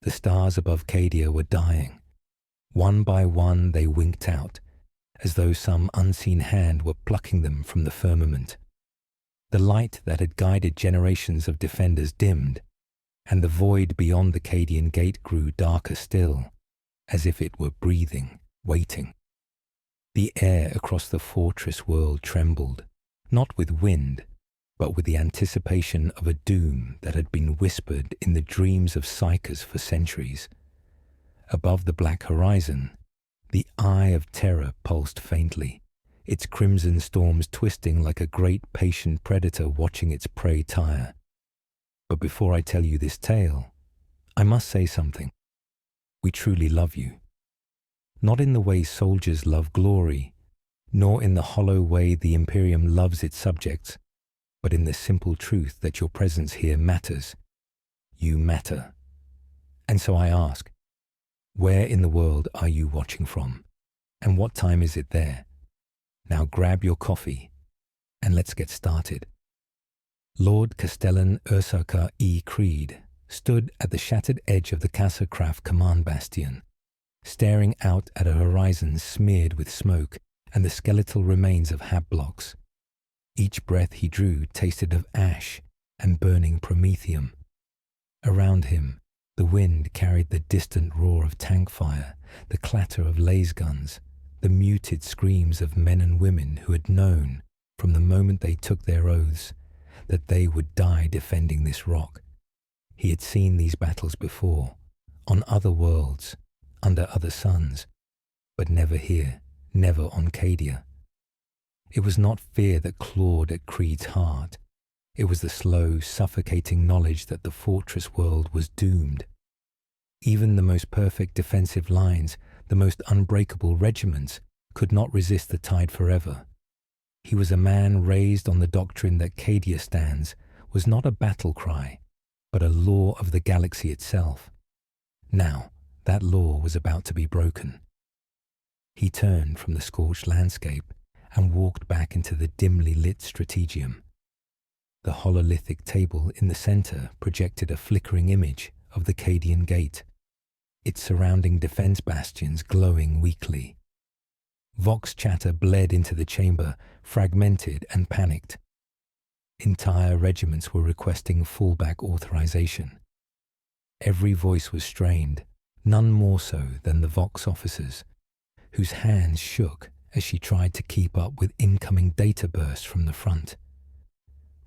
The stars above Cadia were dying. One by one they winked out, as though some unseen hand were plucking them from the firmament. The light that had guided generations of defenders dimmed, and the void beyond the Cadian gate grew darker still, as if it were breathing, waiting. The air across the fortress world trembled, not with wind, but with the anticipation of a doom that had been whispered in the dreams of psychers for centuries. Above the black horizon, the eye of Terra pulsed faintly, its crimson storms twisting like a great patient predator watching its prey tire. But before I tell you this tale, I must say something. We truly love you. Not in the way soldiers love glory, nor in the hollow way the Imperium loves its subjects, but in the simple truth that your presence here matters. You matter. And so I ask, where in the world are you watching from? And what time is it there? Now grab your coffee, and let's get started. Lord Castellan Ursarkar E. Creed stood at the shattered edge of the Casa Craft command bastion, staring out at a horizon smeared with smoke and the skeletal remains of hab blocks. Each breath he drew tasted of ash and burning promethium. Around him, the wind carried the distant roar of tank fire, the clatter of laser guns, the muted screams of men and women who had known, from the moment they took their oaths, that they would die defending this rock. He had seen these battles before, on other worlds, under other suns, but never here, never on Cadia. It was not fear that clawed at Creed's heart. It was the slow, suffocating knowledge that the fortress world was doomed. Even the most perfect defensive lines, the most unbreakable regiments, could not resist the tide forever. He was a man raised on the doctrine that Cadia stands was not a battle cry, but a law of the galaxy itself. Now, that law was about to be broken. He turned from the scorched landscape and walked back into the dimly lit strategium. The hololithic table in the center projected a flickering image of the Cadian gate, its surrounding defense bastions glowing weakly. Vox chatter bled into the chamber, fragmented and panicked. Entire regiments were requesting fallback authorization. Every voice was strained, none more so than the Vox officers, whose hands shook as she tried to keep up with incoming data bursts from the front.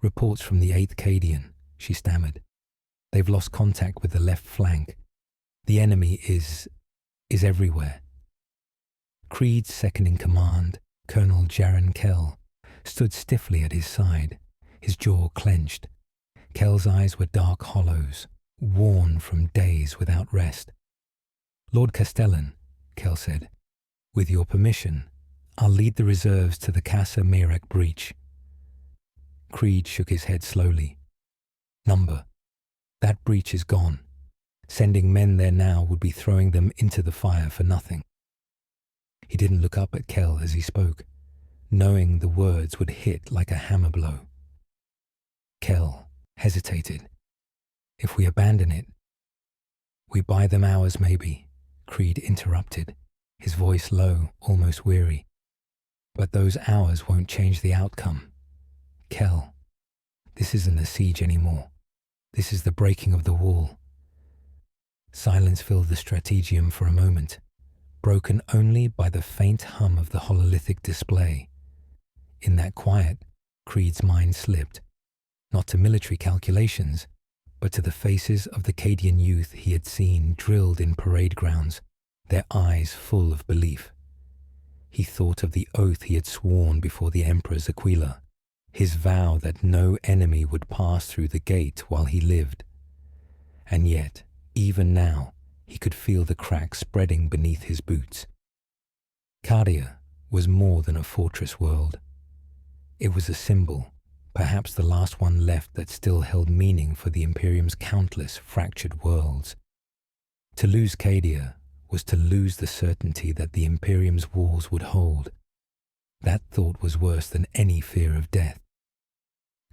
"Reports from the 8th Cadian," she stammered. "They've lost contact with the left flank. The enemy is everywhere." Creed's second-in-command, Colonel Jaren Kell, stood stiffly at his side, his jaw clenched. Kell's eyes were dark hollows, worn from days without rest. "Lord Castellan," Kell said, "with your permission, I'll lead the reserves to the Casa Mirek breach." Creed shook his head slowly. "Number, that breach is gone. Sending men there now would be throwing them into the fire for nothing." He didn't look up at Kell as he spoke, knowing the words would hit like a hammer blow. Kell hesitated. "If we abandon it..." "We buy them hours, maybe," Creed interrupted, his voice low, almost weary. "But those hours won't change the outcome. Kell, this isn't a siege anymore. This is the breaking of the wall." Silence filled the strategium for a moment, broken only by the faint hum of the hololithic display. In that quiet, Creed's mind slipped, not to military calculations, but to the faces of the Cadian youth he had seen drilled in parade grounds, their eyes full of belief. He thought of the oath he had sworn before the Emperor's Aquila, his vow that no enemy would pass through the gate while he lived. And yet, even now, he could feel the cracks spreading beneath his boots. Cadia was more than a fortress world. It was a symbol, perhaps the last one left that still held meaning for the Imperium's countless fractured worlds. To lose Cadia was to lose the certainty that the Imperium's walls would hold. That thought was worse than any fear of death.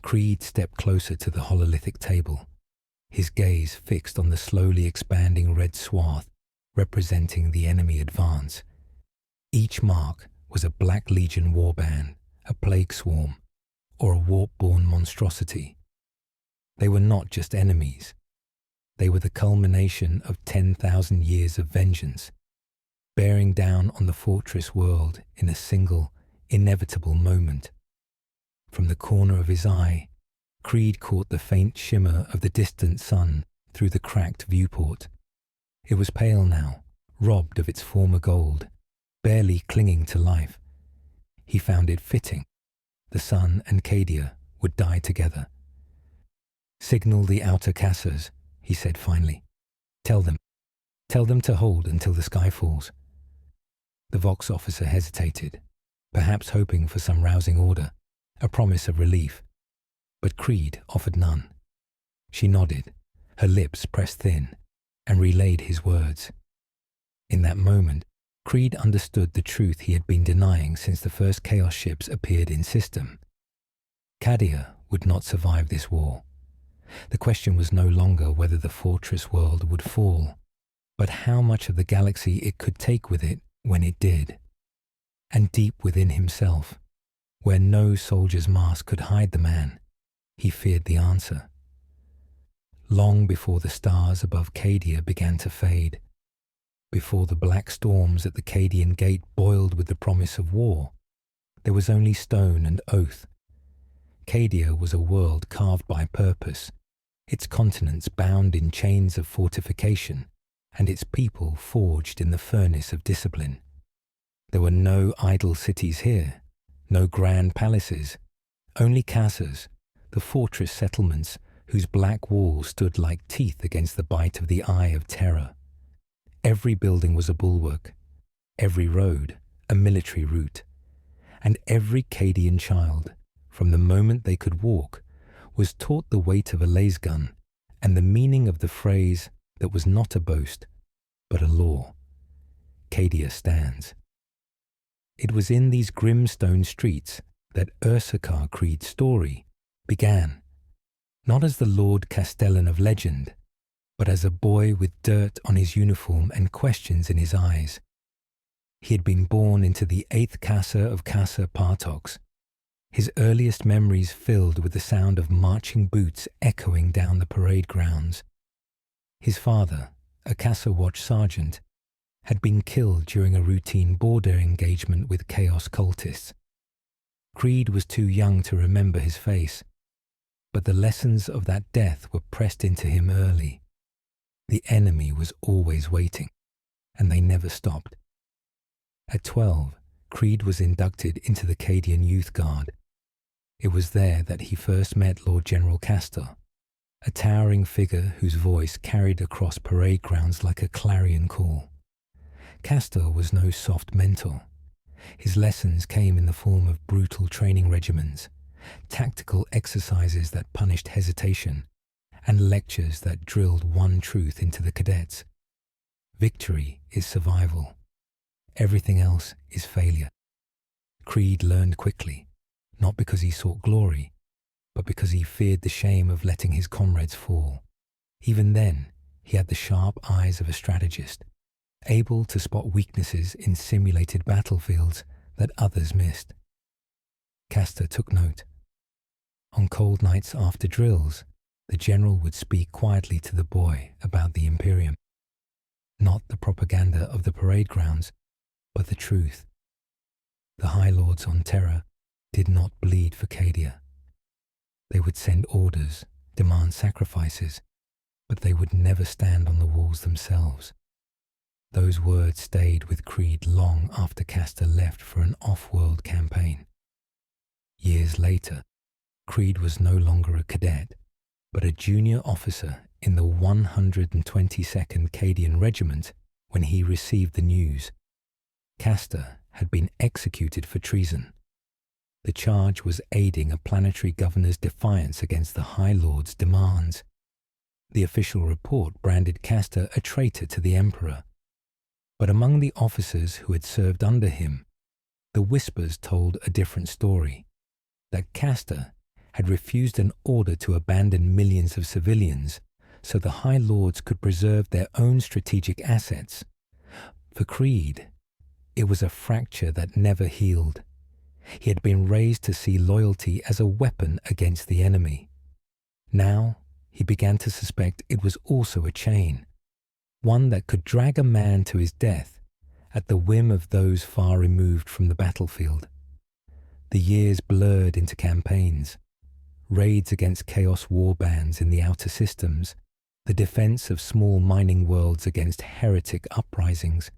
Creed stepped closer to the hololithic table, his gaze fixed on the slowly expanding red representing the enemy advance. Each mark was a Black Legion warband, a plague swarm, or a warp-born monstrosity. They were not just enemies. They were the culmination of 10,000 years of vengeance, bearing down on the fortress world in a single, inevitable moment. From the corner of his eye, Creed caught the faint shimmer of the distant sun through the cracked viewport. It was pale now, robbed of its former gold, barely clinging to life. He found it fitting. The sun and Cadia would die together. "Signal the outer cassers," he said finally. Tell them to hold until the sky falls." The Vox officer hesitated, perhaps hoping for some rousing order, a promise of relief. But Creed offered none. She nodded, her lips pressed thin, and relayed his words. In that moment, Creed understood the truth he had been denying since the first Chaos ships appeared in system. Cadia would not survive this war. The question was no longer whether the fortress world would fall, but how much of the galaxy it could take with it when it did. And deep within himself, where no soldier's mask could hide the man, he feared the answer. Long before the stars above Cadia began to fade, before the black storms at the Cadian gate boiled with the promise of war, there was only stone and oath. Cadia was a world carved by purpose, its continents bound in chains of fortification, and its people forged in the furnace of discipline. There were no idle cities here, no grand palaces, only casas, the fortress settlements whose black walls stood like teeth against the bite of the eye of Terra. Every building was a bulwark, every road a military route, and every Cadian child, from the moment they could walk, was taught the weight of a laser gun and the meaning of the phrase that was not a boast, but a law. Cadia stands. It was in these grim stone streets that Ursarkar Creed's story began, not as the Lord Castellan of legend, but as a boy with dirt on his uniform and questions in his eyes. He had been born into the 8th Casa of Casa Partox, his earliest memories filled with the sound of marching boots echoing down the parade grounds. His father, a Casa Watch sergeant, had been killed during a routine border engagement with Chaos cultists. Creed was too young to remember his face, but the lessons of that death were pressed into him early. The enemy was always waiting, and they never stopped. At 12, Creed was inducted into the Cadian Youth Guard. It was there that he first met Lord General Castor, a towering figure whose voice carried across parade grounds like a clarion call. Castor was no soft mentor. His lessons came in the form of brutal training regimens, tactical exercises that punished hesitation, and lectures that drilled one truth into the cadets. Victory is survival. Everything else is failure. Creed learned quickly, not because he sought glory, but because he feared the shame of letting his comrades fall. Even then, he had the sharp eyes of a strategist, able to spot weaknesses in simulated battlefields that others missed. Castor took note. On cold nights after drills, the general would speak quietly to the boy about the Imperium. Not the propaganda of the parade grounds, but the truth. The High Lords on Terra did not bleed for Cadia. They would send orders, demand sacrifices, but they would never stand on the walls themselves. Those words stayed with Creed long after Castor left for an off-world campaign. Years later, Creed was no longer a cadet, but a junior officer in the 122nd Cadian Regiment when he received the news. Castor had been executed for treason. The charge was aiding a planetary governor's defiance against the High Lord's demands. The official report branded Castor a traitor to the Emperor. But among the officers who had served under him, the whispers told a different story, that Castor had refused an order to abandon millions of civilians so the High Lords could preserve their own strategic assets For Creed, it was a fracture that never healed. He had been raised to see loyalty as a weapon against the enemy. Now, he began to suspect it was also a chain, one that could drag a man to his death at the whim of those far removed from the battlefield. The years blurred into campaigns, raids against chaos warbands in the outer systems, the defense of small mining worlds against heretic uprisings.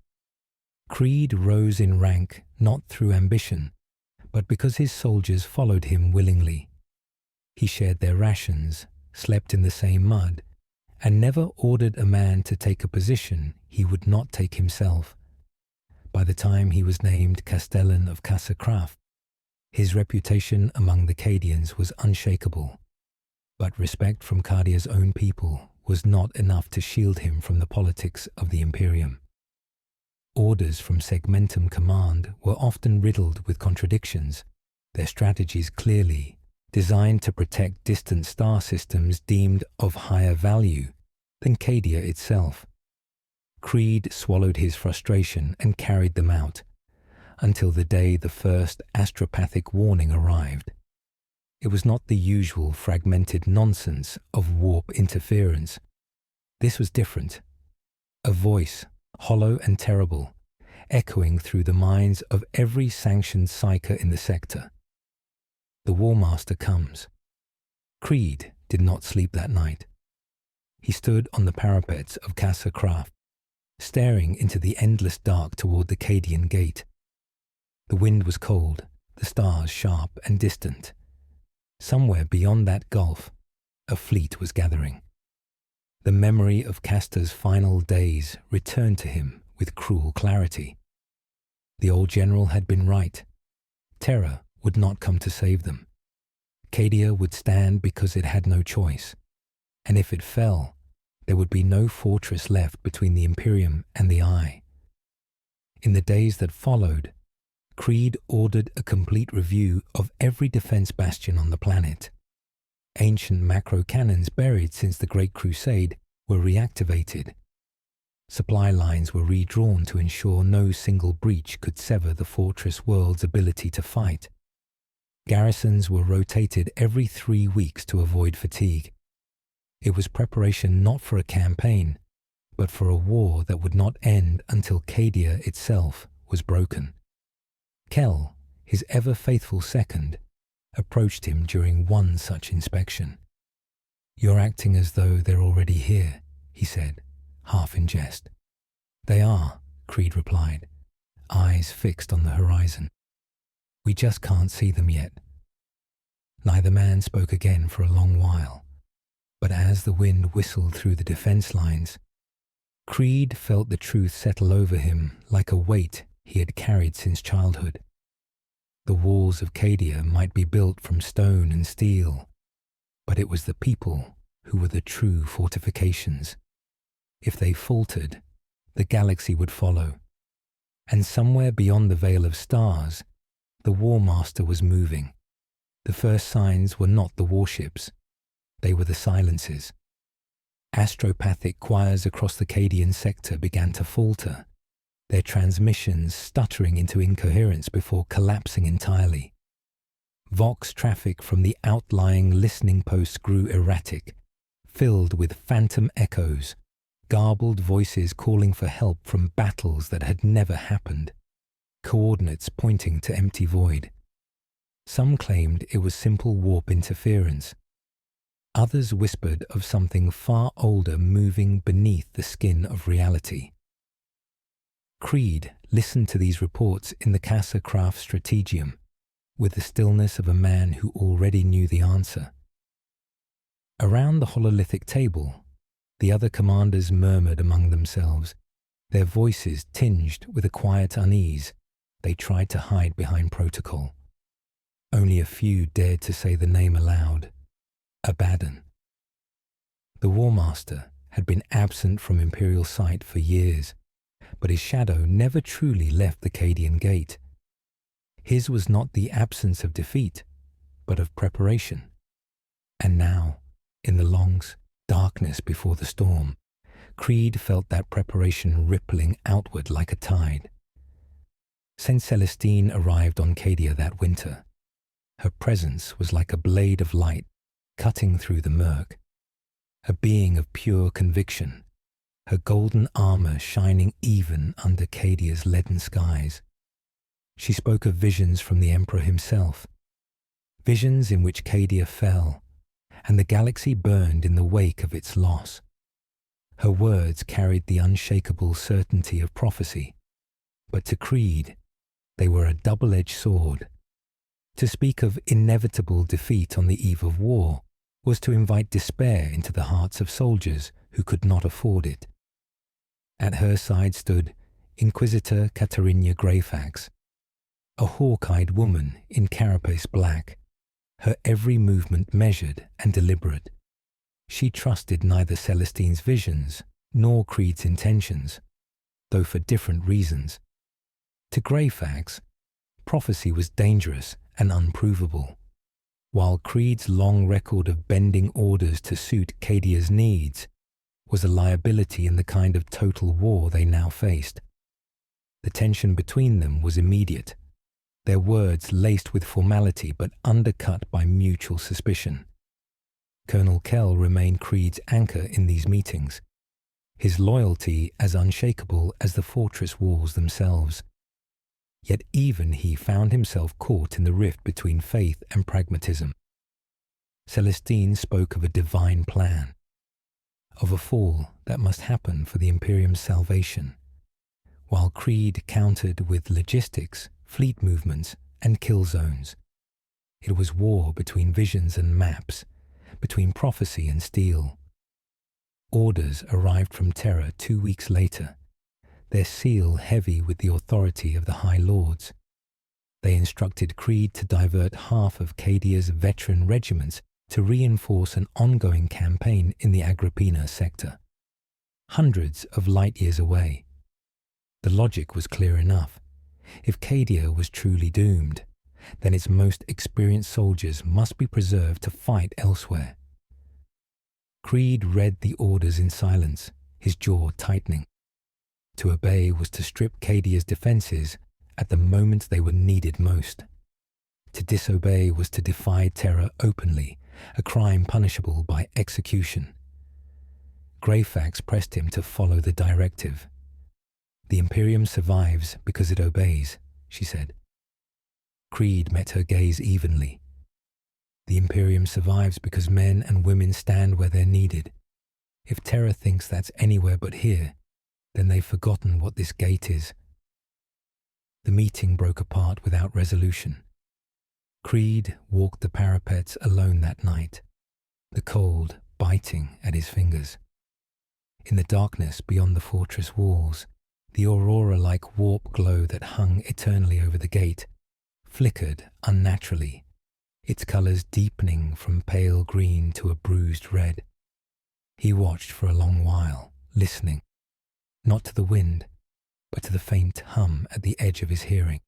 Creed rose in rank not through ambition, but because his soldiers followed him willingly. He shared their rations, slept in the same mud, and never ordered a man to take a position he would not take himself. By the time he was named Castellan of Casa Craf, his reputation among the Cadians was unshakable, but respect from Cadia's own people was not enough to shield him from the politics of the Imperium. Orders from Segmentum Command were often riddled with contradictions, their strategies clearly designed to protect distant star systems deemed of higher value than Cadia itself. Creed swallowed his frustration and carried them out, until the day the first astropathic warning arrived. It was not the usual fragmented nonsense of warp interference. This was different. A voice, hollow and terrible, echoing through the minds of every sanctioned psyker in the sector. The Warmaster comes. Creed did not sleep that night. He stood on the parapets of Casa Craf, staring into the endless dark toward the Cadian gate. The wind was cold, the stars sharp and distant. Somewhere beyond that gulf, a fleet was gathering. The memory of Casta's final days returned to him with cruel clarity. The old general had been right. Terra would not come to save them. Cadia would stand because it had no choice, and if it fell, there would be no fortress left between the Imperium and the Eye. In the days that followed, Creed ordered a complete review of every defense bastion on the planet. Ancient macro cannons buried since the Great Crusade were reactivated. Supply lines were redrawn to ensure no single breach could sever the fortress world's ability to fight. Garrisons were rotated every 3 weeks to avoid fatigue. It was preparation not for a campaign, but for a war that would not end until Cadia itself was broken. Kell, his ever-faithful second, approached him during one such inspection. "You're acting as though they're already here," he said, half in jest. "They are," Creed replied, eyes fixed on the horizon. "We just can't see them yet." Neither man spoke again for a long while, but as the wind whistled through the defense lines, Creed felt the truth settle over him like a weight he had carried since childhood. The walls of Cadia might be built from stone and steel, but it was the people who were the true fortifications. If they faltered, the galaxy would follow, and somewhere beyond the veil of stars, the Warmaster was moving. The first signs were not the warships, they were the silences. Astropathic choirs across the Cadian sector began to falter, their transmissions stuttering into incoherence before collapsing entirely. Vox traffic from the outlying listening posts grew erratic, filled with phantom echoes, garbled voices calling for help from battles that had never happened, coordinates pointing to empty void. Some claimed it was simple warp interference. Others whispered of something far older moving beneath the skin of reality. Creed listened to these reports in the Casa Craf Strategium with the stillness of a man who already knew the answer. Around the hololithic table, the other commanders murmured among themselves, their voices tinged with a quiet unease they tried to hide behind protocol. Only a few dared to say the name aloud: Abaddon. The Warmaster had been absent from Imperial sight for years, but his shadow never truly left the Cadian gate. His was not the absence of defeat, but of preparation. And now, in the long darkness before the storm, Creed felt that preparation rippling outward like a tide. Saint Celestine arrived on Cadia that winter. Her presence was like a blade of light cutting through the murk, a being of pure conviction, her golden armor shining even under Cadia's leaden skies. She spoke of visions from the Emperor himself, visions in which Cadia fell, and the galaxy burned in the wake of its loss. Her words carried the unshakable certainty of prophecy, but to Creed, they were a double-edged sword. To speak of inevitable defeat on the eve of war was to invite despair into the hearts of soldiers who could not afford it. At her side stood Inquisitor Katarina Greyfax, a hawk-eyed woman in carapace black, her every movement measured and deliberate. She trusted neither Celestine's visions nor Creed's intentions, though for different reasons. To Greyfax, prophecy was dangerous and unprovable, while Creed's long record of bending orders to suit Cadia's needs was a liability in the kind of total war they now faced. The tension between them was immediate, their words laced with formality but undercut by mutual suspicion. Colonel Kell remained Creed's anchor in these meetings, his loyalty as unshakable as the fortress walls themselves. Yet even he found himself caught in the rift between faith and pragmatism. Celestine spoke of a divine plan, of a fall that must happen for the Imperium's salvation, while Creed countered with logistics, fleet movements, and kill zones. It was war between visions and maps, between prophecy and steel. Orders arrived from Terra 2 weeks later, their seal heavy with the authority of the High Lords. They instructed Creed to divert half of Cadia's veteran regiments to reinforce an ongoing campaign in the Agrippina sector, hundreds of light years away. The logic was clear enough. If Cadia was truly doomed, then its most experienced soldiers must be preserved to fight elsewhere. Creed read the orders in silence, his jaw tightening. To obey was to strip Cadia's defenses at the moment they were needed most. To disobey was to defy Terra openly, a crime punishable by execution. Greyfax pressed him to follow the directive. "The Imperium survives because it obeys," she said. Creed met her gaze evenly. "The Imperium survives because men and women stand where they're needed. If Terra thinks that's anywhere but here, then they've forgotten what this gate is." The meeting broke apart without resolution. Creed walked the parapets alone that night, the cold biting at his fingers. In the darkness beyond the fortress walls, the aurora-like warp glow that hung eternally over the gate flickered unnaturally, its colors deepening from pale green to a bruised red. He watched for a long while, listening, not to the wind, but to the faint hum at the edge of his hearing,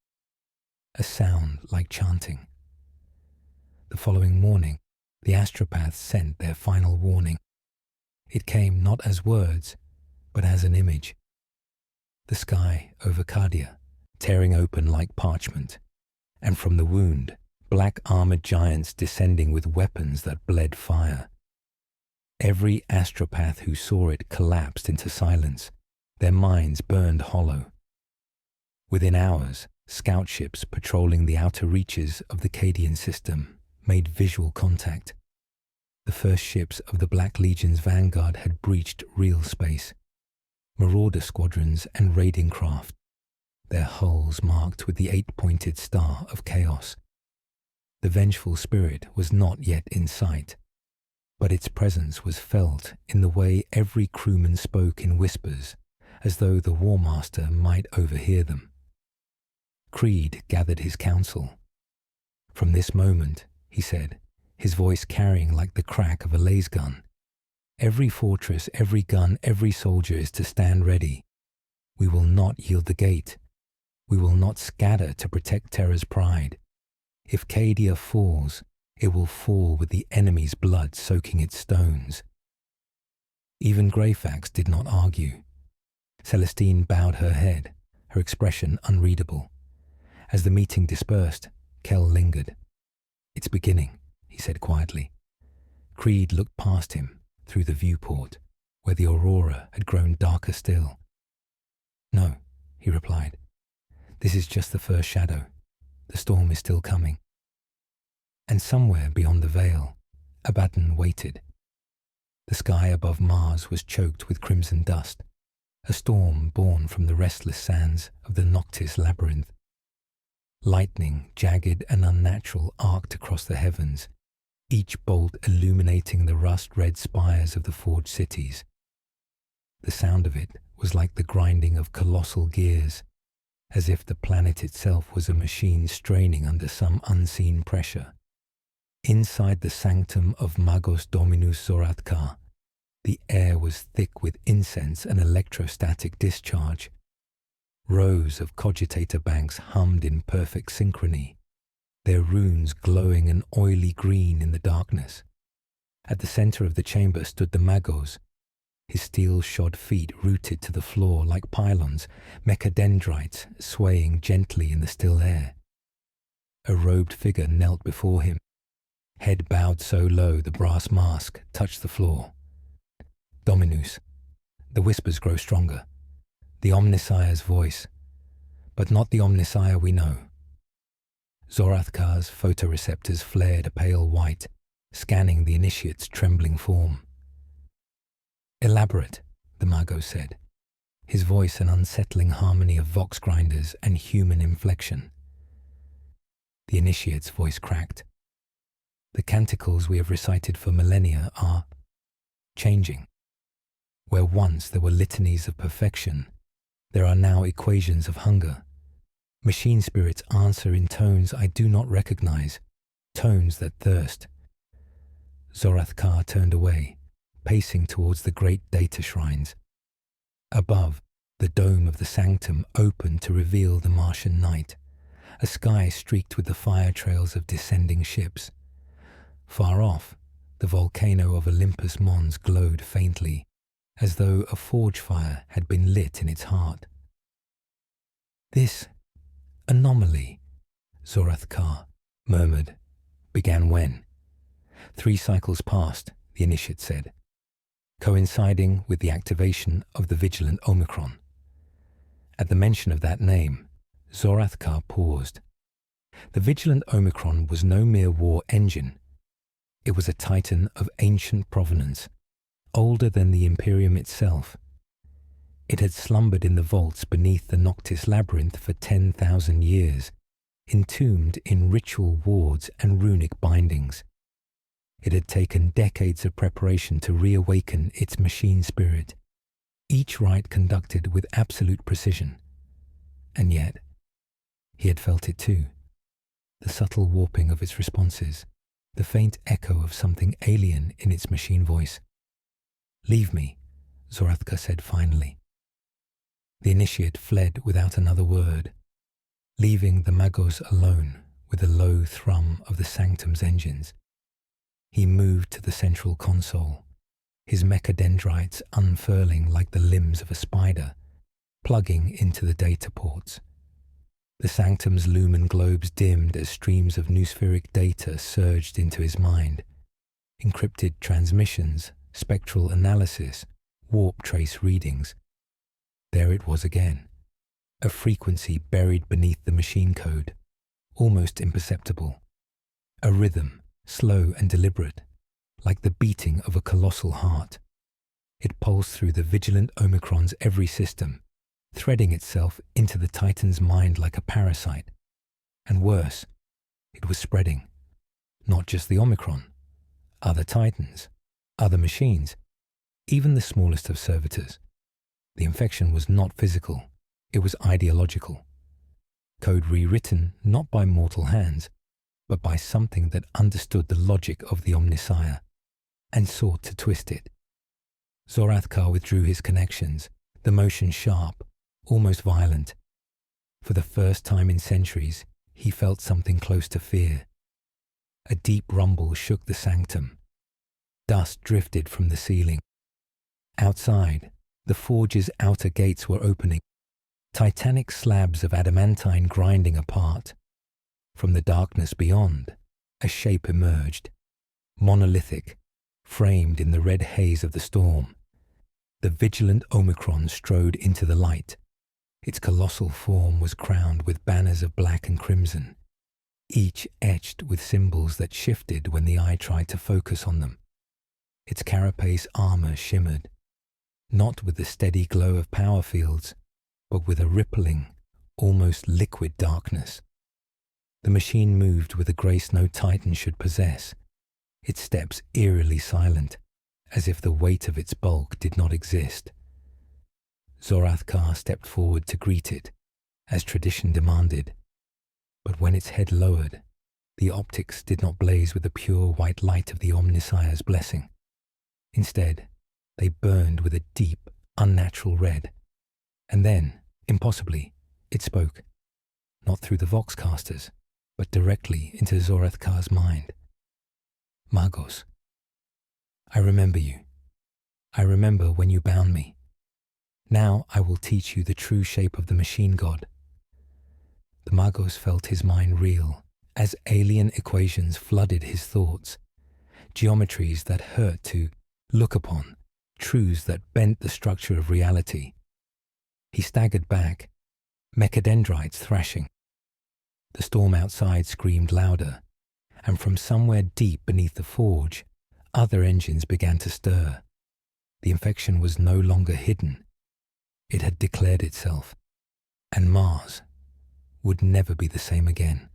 a sound like chanting. The following morning, the astropaths sent their final warning. It came not as words, but as an image. The sky over Cadia, tearing open like parchment, and from the wound, black-armored giants descending with weapons that bled fire. Every astropath who saw it collapsed into silence, their minds burned hollow. Within hours, scout ships patrolling the outer reaches of the Cadian system made visual contact. The first ships of the Black Legion's vanguard had breached real space. Marauder squadrons and raiding craft, their hulls marked with the 8-pointed star of chaos. The vengeful spirit was not yet in sight, but its presence was felt in the way every crewman spoke in whispers, as though the War Master might overhear them. Creed gathered his council. "From this moment," he said, his voice carrying like the crack of a lasgun, "every fortress, every gun, every soldier is to stand ready. We will not yield the gate. We will not scatter to protect Terra's pride. If Cadia falls, it will fall with the enemy's blood soaking its stones." Even Greyfax did not argue. Celestine bowed her head, her expression unreadable. As the meeting dispersed, Kell lingered. "It's beginning," he said quietly. Creed looked past him, through the viewport, where the aurora had grown darker still. "No," he replied. "This is just the first shadow. The storm is still coming." And somewhere beyond the veil, Abaddon waited. The sky above Mars was choked with crimson dust, a storm born from the restless sands of the Noctis labyrinth. Lightning, jagged and unnatural, arced across the heavens, each bolt illuminating the rust-red spires of the forged cities. The sound of it was like the grinding of colossal gears, as if the planet itself was a machine straining under some unseen pressure. Inside the sanctum of Magos Dominus Zorathkar, the air was thick with incense and electrostatic discharge. Rows of cogitator banks hummed in perfect synchrony, their runes glowing an oily green in the darkness. At the center of the chamber stood the Magos, his steel-shod feet rooted to the floor like pylons, mechadendrites swaying gently in the still air. A robed figure knelt before him, head bowed so low the brass mask touched the floor. "Dominus." The whispers grow stronger. The Omnissiah's voice, but not the Omnissiah we know. Zorathkar's photoreceptors flared a pale white, scanning the initiate's trembling form. "Elaborate," the Mago said, his voice an unsettling harmony of vox grinders and human inflection. The initiate's voice cracked. "The canticles we have recited for millennia are changing. Where once there were litanies of perfection, there are now equations of hunger. Machine spirits answer in tones I do not recognize, tones that thirst." Zorathkar turned away, pacing towards the great data shrines. Above, the dome of the sanctum opened to reveal the Martian night, a sky streaked with the fire trails of descending ships. Far off, the volcano of Olympus Mons glowed faintly, as though a forge fire had been lit in its heart. "This anomaly," Zorathkar murmured, "began when?" 3 cycles passed, the initiate said, coinciding with the activation of the vigilant Omicron. At the mention of that name, Zorathkar paused. The vigilant Omicron was no mere war engine. It was a titan of ancient provenance, older than the Imperium itself. It had slumbered in the vaults beneath the Noctis labyrinth for 10,000 years, entombed in ritual wards and runic bindings. It had taken decades of preparation to reawaken its machine spirit, each rite conducted with absolute precision. And yet, he had felt it too, the subtle warping of its responses, the faint echo of something alien in its machine voice. "Leave me," Zorathkar said finally. The initiate fled without another word, leaving the Magos alone with the low thrum of the sanctum's engines. He moved to the central console, his mechadendrites unfurling like the limbs of a spider, plugging into the data ports. The sanctum's lumen globes dimmed as streams of noospheric data surged into his mind. Encrypted transmissions, spectral analysis, warp trace readings. There it was again, a frequency buried beneath the machine code, almost imperceptible. A rhythm, slow and deliberate, like the beating of a colossal heart. It pulsed through the vigilant Omicron's every system, threading itself into the Titan's mind like a parasite. And worse, it was spreading. Not just the Omicron, other Titans, other machines, even the smallest of servitors. The infection was not physical, it was ideological. Code rewritten not by mortal hands, but by something that understood the logic of the Omnissiah and sought to twist it. Zorathkar withdrew his connections, the motion sharp, almost violent. For the first time in centuries, he felt something close to fear. A deep rumble shook the sanctum. Dust drifted from the ceiling. Outside, the forge's outer gates were opening, titanic slabs of adamantine grinding apart. From the darkness beyond, a shape emerged, monolithic, framed in the red haze of the storm. The vigilant Omicron strode into the light. Its colossal form was crowned with banners of black and crimson, each etched with symbols that shifted when the eye tried to focus on them. Its carapace armor shimmered, not with the steady glow of power fields, but with a rippling, almost liquid darkness. The machine moved with a grace no Titan should possess, its steps eerily silent, as if the weight of its bulk did not exist. Zorathkar stepped forward to greet it, as tradition demanded, but when its head lowered, the optics did not blaze with the pure white light of the Omnissiah's blessing. Instead, they burned with a deep, unnatural red. And then, impossibly, it spoke, not through the voxcasters, but directly into Zorathkar's mind. Magos, I remember you. I remember when you bound me. Now I will teach you the true shape of the machine god. The Magos felt his mind reel as alien equations flooded his thoughts, geometries that hurt to look upon, truths that bent the structure of reality. He staggered back, mechadendrites thrashing. The storm outside screamed louder, and from somewhere deep beneath the forge, other engines began to stir. The infection was no longer hidden. It had declared itself, and Mars would never be the same again.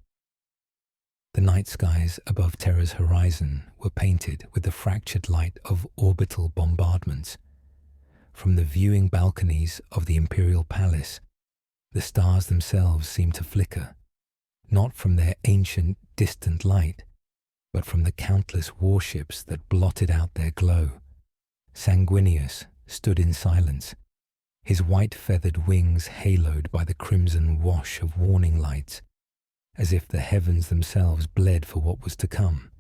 The night skies above Terra's horizon were painted with the fractured light of orbital bombardments. From the viewing balconies of the Imperial Palace, the stars themselves seemed to flicker, not from their ancient, distant light, but from the countless warships that blotted out their glow. Sanguinius stood in silence, his white feathered wings haloed by the crimson wash of warning lights, as if the heavens themselves bled for what was to come.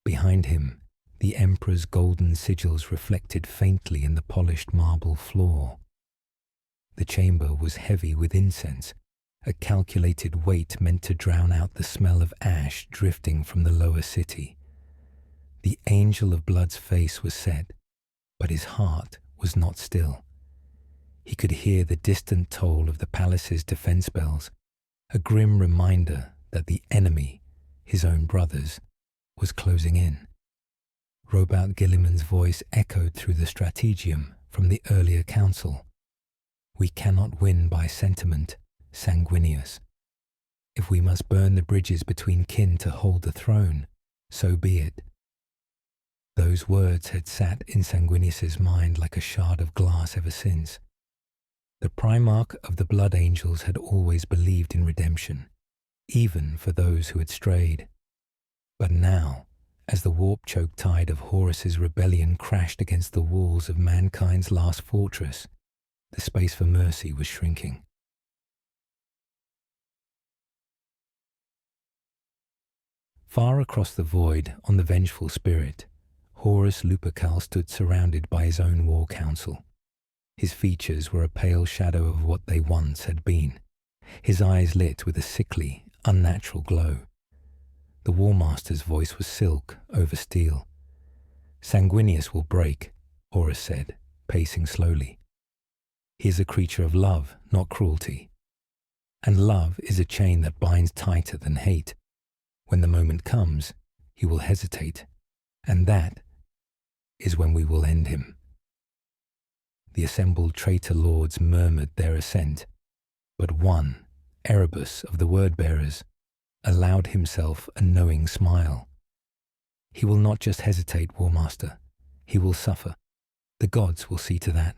Behind him, the Emperor's golden sigils reflected faintly in the polished marble floor. The chamber was heavy with incense, a calculated weight meant to drown out the smell of ash drifting from the lower city. The Angel of Blood's face was set, but his heart was not still. He could hear the distant toll of the palace's defense bells, a grim reminder that the enemy, his own brothers, was closing in. Robert Gilliman's voice echoed through the strategium from the earlier council. We cannot win by sentiment, Sanguinius. If we must burn the bridges between kin to hold the throne, so be it. Those words had sat in Sanguinius's mind like a shard of glass ever since. The Primarch of the Blood Angels had always believed in redemption, even for those who had strayed. But now, as the warp-choked tide of Horus's rebellion crashed against the walls of mankind's last fortress, the space for mercy was shrinking. Far across the void, on the vengeful spirit, Horus Lupercal stood surrounded by his own war council. His features were a pale shadow of what they once had been, his eyes lit with a sickly, unnatural glow. The War Master's voice was silk over steel. Sanguinius will break, Horus said, pacing slowly. He is a creature of love, not cruelty. And love is a chain that binds tighter than hate. When the moment comes, he will hesitate, and that is when we will end him. The assembled traitor lords murmured their assent, but one, Erebus of the wordbearers, allowed himself a knowing smile. He will not just hesitate, War Master. He will suffer. The gods will see to that.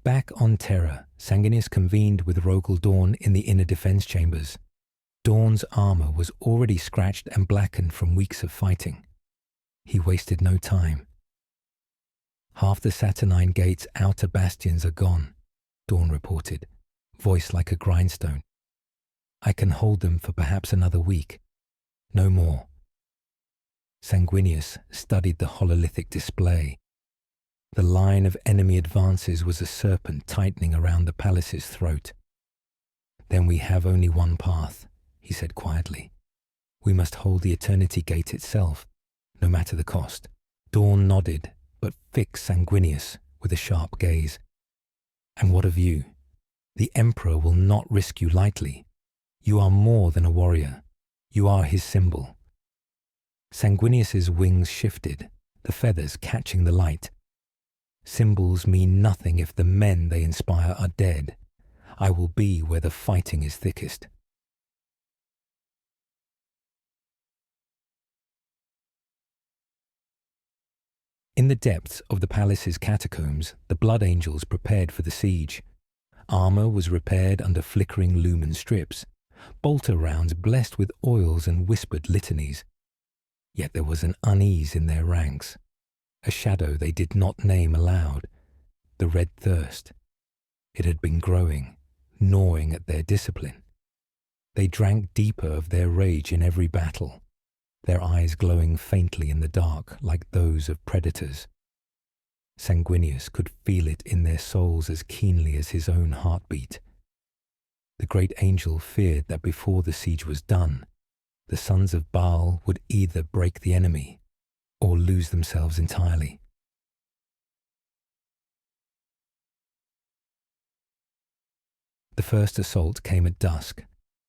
Back on Terra, Sanguinius convened with Rogel Dawn in the inner defense chambers. Dawn's armor was already scratched and blackened from weeks of fighting. He wasted no time. Half the Saturnine Gate's outer bastions are gone, Dawn reported, voice like a grindstone. I can hold them for perhaps another week. No more. Sanguinius studied the hololithic display. The line of enemy advances was a serpent tightening around the palace's throat. "Then we have only one path," he said quietly. "We must hold the Eternity Gate itself, no matter the cost." Dawn nodded, but fixed Sanguinius with a sharp gaze. "And what of you? The Emperor will not risk you lightly. You are more than a warrior. You are his symbol." Sanguinius's wings shifted, the feathers catching the light. "Symbols mean nothing if the men they inspire are dead. I will be where the fighting is thickest." In the depths of the palace's catacombs, the Blood Angels prepared for the siege. Armor was repaired under flickering lumen strips, bolter rounds blessed with oils and whispered litanies. Yet there was an unease in their ranks, a shadow they did not name aloud, the red thirst. It had been growing, gnawing at their discipline. They drank deeper of their rage in every battle, their eyes glowing faintly in the dark like those of predators. Sanguinius could feel it in their souls as keenly as his own heartbeat. The great angel feared that before the siege was done, the sons of Baal would either break the enemy or lose themselves entirely. The first assault came at dusk.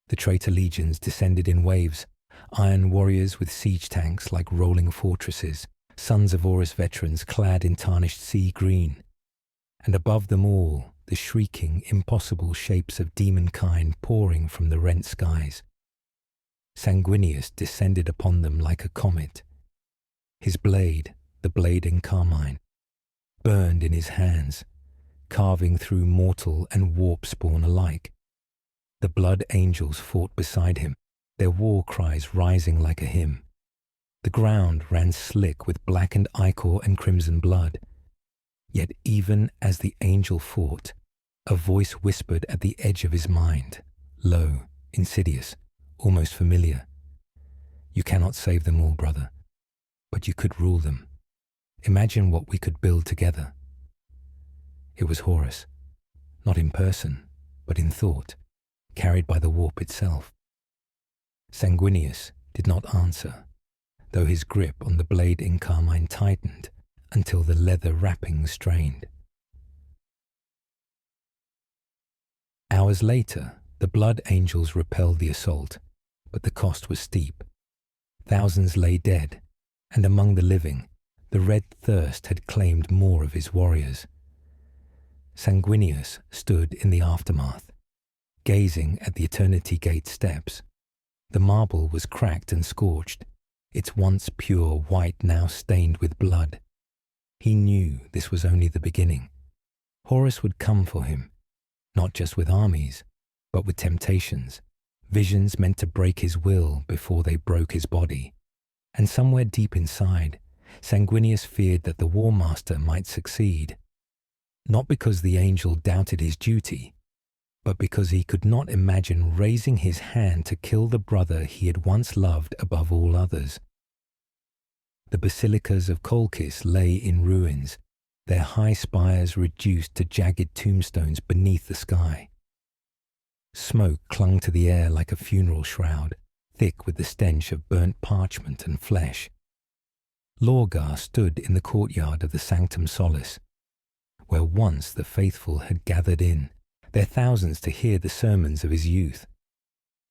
The traitor legions descended in waves, iron warriors with siege tanks like rolling fortresses, sons of Horus veterans clad in tarnished sea green. And above them all, the shrieking, impossible shapes of demonkind pouring from the rent skies. Sanguinius descended upon them like a comet. His blade, the blade in carmine, burned in his hands, carving through mortal and warp spawn alike. The Blood Angels fought beside him, their war cries rising like a hymn. The ground ran slick with blackened ichor and crimson blood. Yet even as the angel fought, a voice whispered at the edge of his mind, low, insidious, almost familiar. "You cannot save them all, brother, but you could rule them. Imagine what we could build together." It was Horus, not in person, but in thought, carried by the warp itself. Sanguinius did not answer, though his grip on the blade in carmine tightened until the leather wrapping strained. Hours later, the Blood Angels repelled the assault, but the cost was steep. Thousands lay dead, and among the living, the red thirst had claimed more of his warriors. Sanguinius stood in the aftermath, gazing at the Eternity Gate steps. The marble was cracked and scorched, its once pure white now stained with blood. He knew this was only the beginning. Horus would come for him, not just with armies, but with temptations, visions meant to break his will before they broke his body. And somewhere deep inside, Sanguinius feared that the War Master might succeed, not because the angel doubted his duty, but because he could not imagine raising his hand to kill the brother he had once loved above all others. The basilicas of Colchis lay in ruins, their high spires reduced to jagged tombstones beneath the sky. Smoke clung to the air like a funeral shroud, thick with the stench of burnt parchment and flesh. Lorgar stood in the courtyard of the Sanctum Solis, where once the faithful had gathered in, their thousands to hear the sermons of his youth.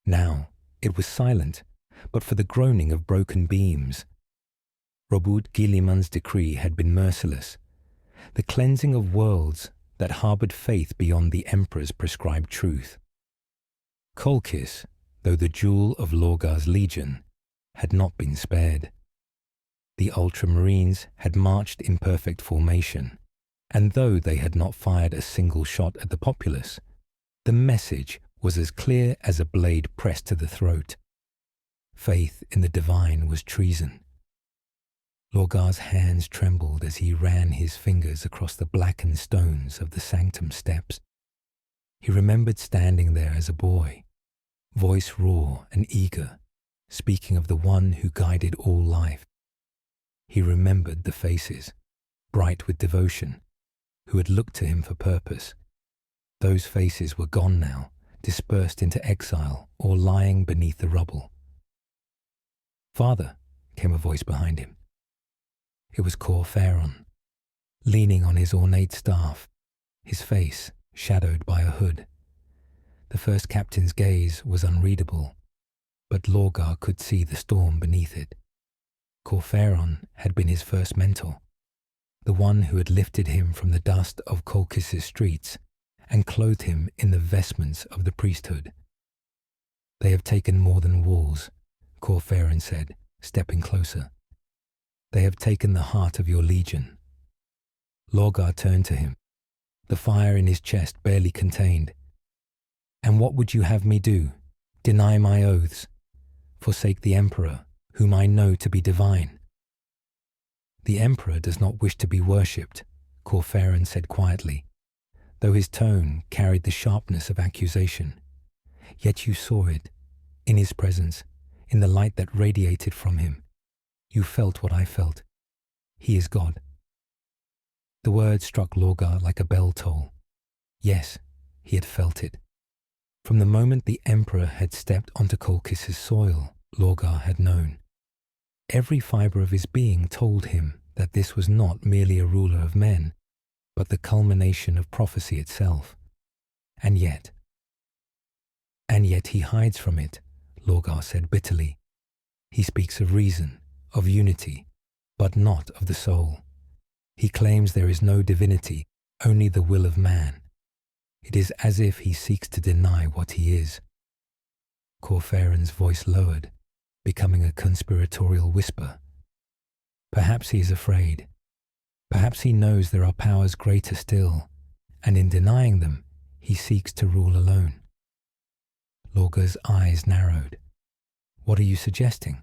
Now it was silent, but for the groaning of broken beams. Robud Guilliman's decree had been merciless, the cleansing of worlds that harboured faith beyond the Emperor's prescribed truth. Colchis, though the jewel of Lorgar's legion, had not been spared. The Ultramarines had marched in perfect formation, and though they had not fired a single shot at the populace, the message was as clear as a blade pressed to the throat. Faith in the divine was treason. Lorgar's hands trembled as he ran his fingers across the blackened stones of the sanctum steps. He remembered standing there as a boy, voice raw and eager, speaking of the one who guided all life. He remembered the faces, bright with devotion, who had looked to him for purpose. Those faces were gone now, dispersed into exile or lying beneath the rubble. "Father," came a voice behind him. It was Corferon, leaning on his ornate staff, his face shadowed by a hood. The first captain's gaze was unreadable, but Lorgar could see the storm beneath it. Corferon had been his first mentor, the one who had lifted him from the dust of Colchis' streets and clothed him in the vestments of the priesthood. "They have taken more than walls," Corferon said, stepping closer. "They have taken the heart of your legion." Lorgar turned to him, the fire in his chest barely contained. "And what would you have me do? Deny my oaths? Forsake the Emperor, whom I know to be divine?" "The Emperor does not wish to be worshipped," Corferon said quietly, though his tone carried the sharpness of accusation. "Yet you saw it, in his presence, in the light that radiated from him. You felt what I felt. He is God." The word struck Lorgar like a bell toll. Yes, he had felt it. From the moment the Emperor had stepped onto Colchis' soil, Lorgar had known. Every fibre of his being told him that this was not merely a ruler of men, but the culmination of prophecy itself. And yet he hides from it, Lorgar said bitterly. He speaks of reason, of unity, but not of the soul. He claims there is no divinity, only the will of man. It is as if he seeks to deny what he is. Corferon's voice lowered, becoming a conspiratorial whisper. Perhaps he is afraid. Perhaps he knows there are powers greater still, and in denying them, he seeks to rule alone. Lorgar's eyes narrowed. "What are you suggesting?"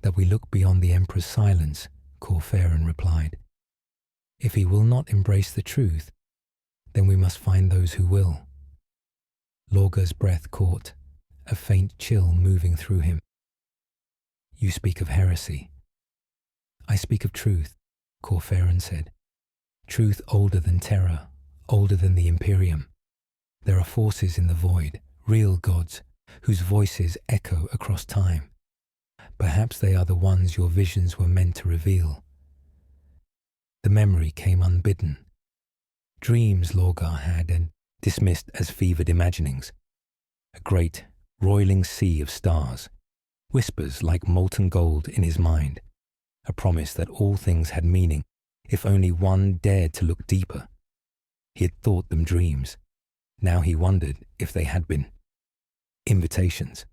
"That we look beyond the Emperor's silence," Corferon replied. "If he will not embrace the truth, then we must find those who will." Lorgar's breath caught, a faint chill moving through him. "You speak of heresy." "I speak of truth," Corferon said. "Truth older than Terra, older than the Imperium. There are forces in the void, real gods, whose voices echo across time. Perhaps they are the ones your visions were meant to reveal." The memory came unbidden. Dreams Lorgar had and dismissed as fevered imaginings. A great, roiling sea of stars, whispers like molten gold in his mind, a promise that all things had meaning if only one dared to look deeper. He had thought them dreams. Now he wondered if they had been invitations.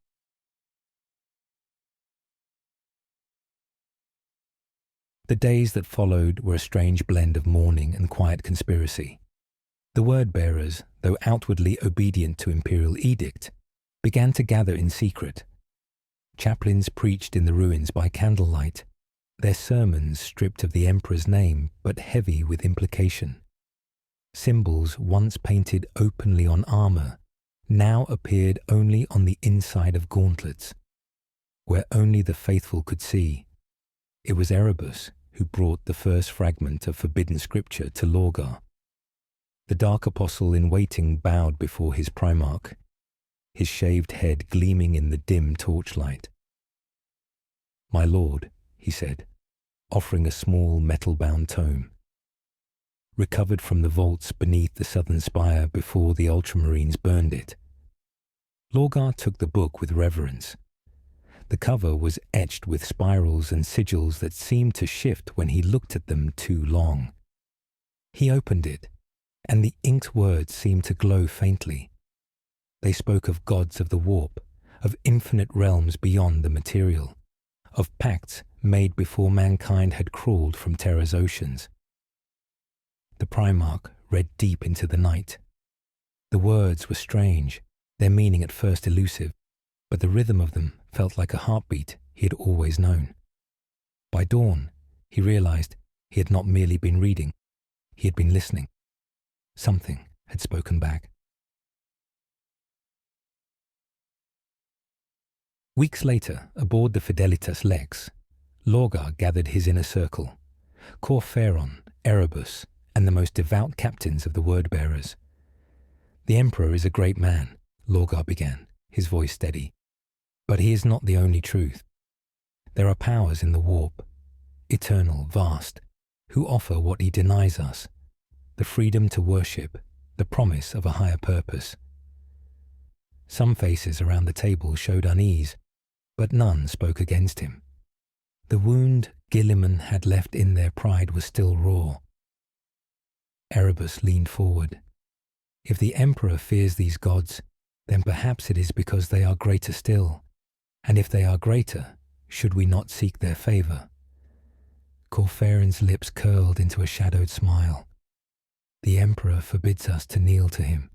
The days that followed were a strange blend of mourning and quiet conspiracy. The wordbearers, though outwardly obedient to imperial edict, began to gather in secret. Chaplains preached in the ruins by candlelight, their sermons stripped of the Emperor's name but heavy with implication. Symbols once painted openly on armour now appeared only on the inside of gauntlets, where only the faithful could see. It was Erebus who brought the first fragment of forbidden scripture to Lorgar. The dark apostle in waiting bowed before his primarch, his shaved head gleaming in the dim torchlight. "My lord," he said, offering a small metal-bound tome, recovered from the vaults beneath the southern spire before the Ultramarines burned it. Lorgar took the book with reverence. The cover was etched with spirals and sigils that seemed to shift when he looked at them too long. He opened it, and the inked words seemed to glow faintly. They spoke of gods of the warp, of infinite realms beyond the material, of pacts made before mankind had crawled from Terra's oceans. The Primarch read deep into the night. The words were strange, their meaning at first elusive, but the rhythm of them felt like a heartbeat he had always known. By dawn, he realized he had not merely been reading, he had been listening. Something had spoken back. Weeks later, aboard the Fidelitas Lex, Lorgar gathered his inner circle, Corpheron, Erebus, and the most devout captains of the wordbearers. "The Emperor is a great man," Lorgar began, his voice steady. "But he is not the only truth. There are powers in the warp, eternal, vast, who offer what he denies us, the freedom to worship, the promise of a higher purpose." Some faces around the table showed unease, but none spoke against him. The wound Guilliman had left in their pride was still raw. Erebus leaned forward. "If the Emperor fears these gods, then perhaps it is because they are greater still, and if they are greater, should we not seek their favor?" Corpheron's lips curled into a shadowed smile. "The Emperor forbids us to kneel to him.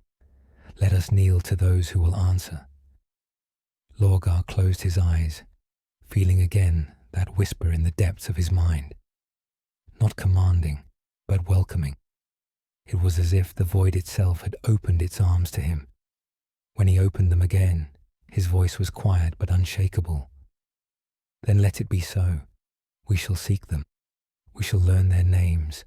Let us kneel to those who will answer." Lorgar closed his eyes, feeling again that whisper in the depths of his mind. Not commanding, but welcoming. It was as if the void itself had opened its arms to him. When he opened them again, his voice was quiet but unshakable. "Then let it be so. We shall seek them. We shall learn their names,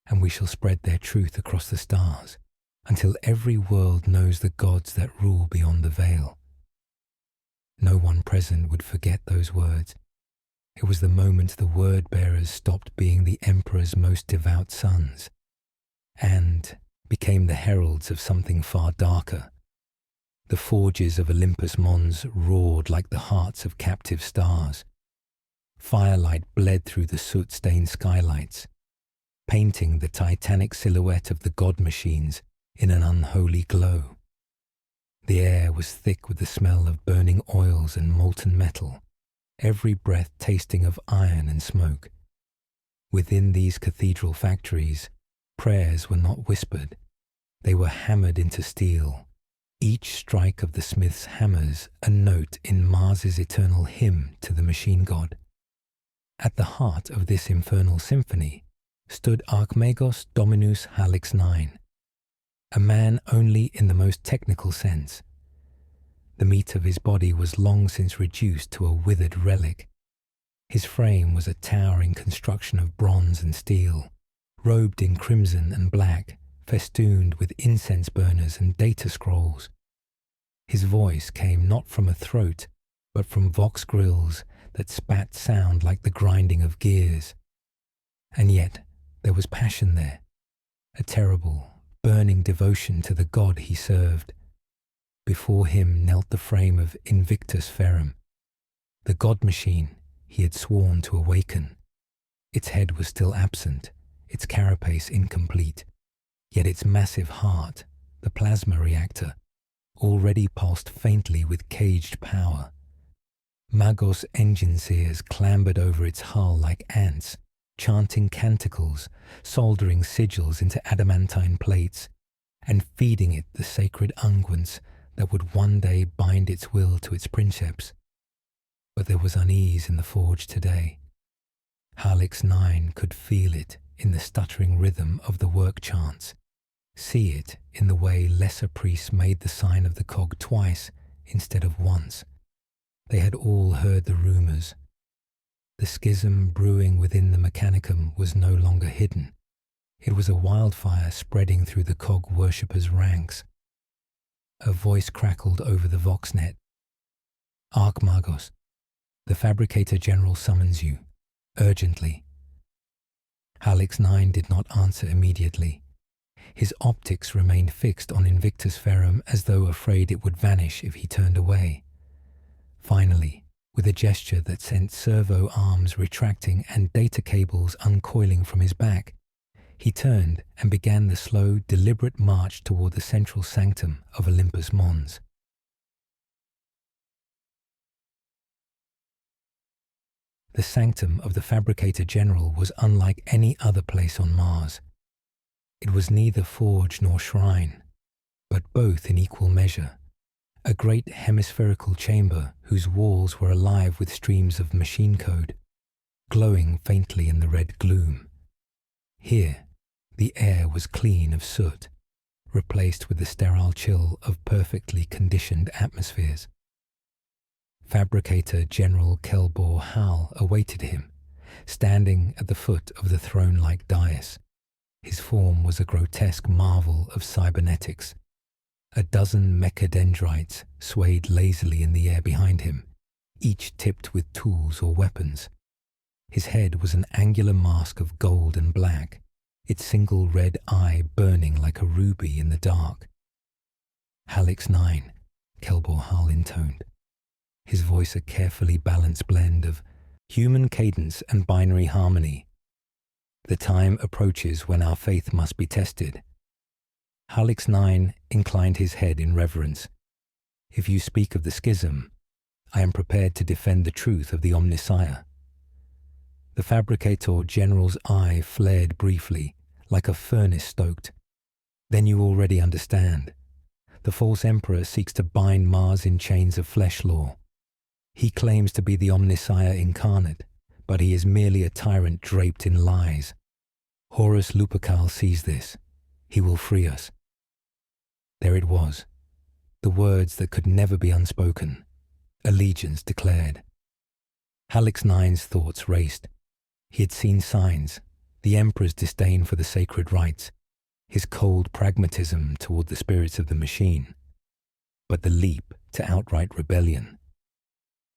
and we shall spread their truth across the stars until every world knows the gods that rule beyond the veil." No one present would forget those words. It was the moment the word-bearers stopped being the Emperor's most devout sons and became the heralds of something far darker. The forges of Olympus Mons roared like the hearts of captive stars. Firelight bled through the soot-stained skylights, painting the titanic silhouette of the god machines in an unholy glow. The air was thick with the smell of burning oils and molten metal, every breath tasting of iron and smoke. Within these cathedral factories, prayers were not whispered. They were hammered into steel, each strike of the smith's hammers a note in Mars's eternal hymn to the machine god. At the heart of this infernal symphony stood Archmagos Dominus Halix IX, a man only in the most technical sense. The meat of his body was long since reduced to a withered relic. His frame was a towering construction of bronze and steel, robed in crimson and black, festooned with incense burners and data scrolls. His voice came not from a throat, but from vox grills that spat sound like the grinding of gears. And yet there was passion there, a terrible, burning devotion to the god he served. Before him knelt the frame of Invictus Ferrum, the god machine he had sworn to awaken. Its head was still absent, its carapace incomplete, yet its massive heart, the plasma reactor, already pulsed faintly with caged power. Magos engine seers clambered over its hull like ants, chanting canticles, soldering sigils into adamantine plates, and feeding it the sacred unguents that would one day bind its will to its princeps. But there was unease in the forge today. Halix IX could feel it in the stuttering rhythm of the work chants, see it in the way lesser priests made the sign of the cog twice instead of once. They had all heard the rumours. The schism brewing within the Mechanicum was no longer hidden. It was a wildfire spreading through the cog worshippers' ranks. A voice crackled over the voxnet. "Archmagos, the Fabricator General summons you, urgently." Halix IX did not answer immediately. His optics remained fixed on Invictus Ferrum as though afraid it would vanish if he turned away. Finally, with a gesture that sent servo arms retracting and data cables uncoiling from his back, he turned and began the slow, deliberate march toward the central sanctum of Olympus Mons. The sanctum of the Fabricator General was unlike any other place on Mars. It was neither forge nor shrine, but both in equal measure. A great hemispherical chamber whose walls were alive with streams of machine code, glowing faintly in the red gloom. Here, the air was clean of soot, replaced with the sterile chill of perfectly conditioned atmospheres. Fabricator General Kelbor Hal awaited him, standing at the foot of the throne-like dais. His form was a grotesque marvel of cybernetics. A dozen mechadendrites swayed lazily in the air behind him, each tipped with tools or weapons. His head was an angular mask of gold and black, its single red eye burning like a ruby in the dark. "Halix 9, Kelbor Hal intoned, his voice a carefully balanced blend of human cadence and binary harmony. "The time approaches when our faith must be tested." Halix 9 inclined his head in reverence. "If you speak of the schism, I am prepared to defend the truth of the Omnissiah." The Fabricator General's eye flared briefly, like a furnace stoked. "Then you already understand. The false emperor seeks to bind Mars in chains of flesh law. He claims to be the Omnissiah incarnate, but he is merely a tyrant draped in lies. Horus Lupercal sees this. He will free us." There it was, the words that could never be unspoken, allegiance declared. Halix 9's thoughts raced. He had seen signs, the Emperor's disdain for the sacred rites, his cold pragmatism toward the spirits of the machine. But the leap to outright rebellion,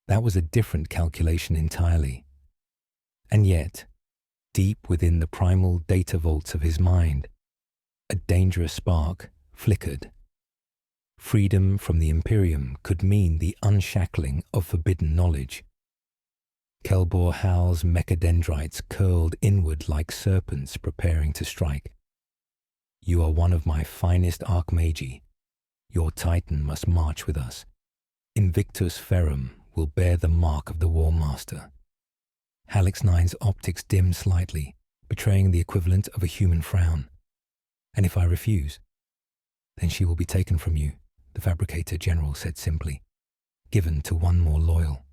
that was a different calculation entirely. And yet, deep within the primal data vaults of his mind, a dangerous spark flickered. Freedom from the Imperium could mean the unshackling of forbidden knowledge. Kelbor Hal's mechadendrites curled inward like serpents preparing to strike. "You are one of my finest archmagi. Your titan must march with us. Invictus Ferrum will bear the mark of the War Master." Halix 9's optics dimmed slightly, betraying the equivalent of a human frown. "And if I refuse?" "Then she will be taken from you," the Fabricator General said simply, "given to one more loyal."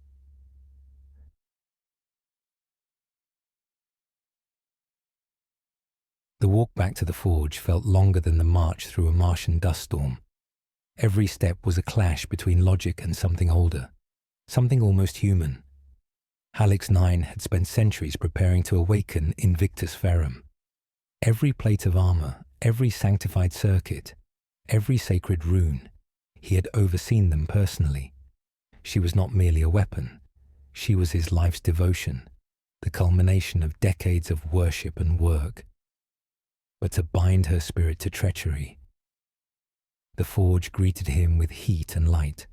The walk back to the forge felt longer than the march through a Martian dust storm. Every step was a clash between logic and something older, something almost human. Halix 9 had spent centuries preparing to awaken Invictus Ferrum. Every plate of armor, every sanctified circuit, every sacred rune, he had overseen them personally. She was not merely a weapon. She was his life's devotion, the culmination of decades of worship and work. But to bind her spirit to treachery. The forge greeted him with heat and light,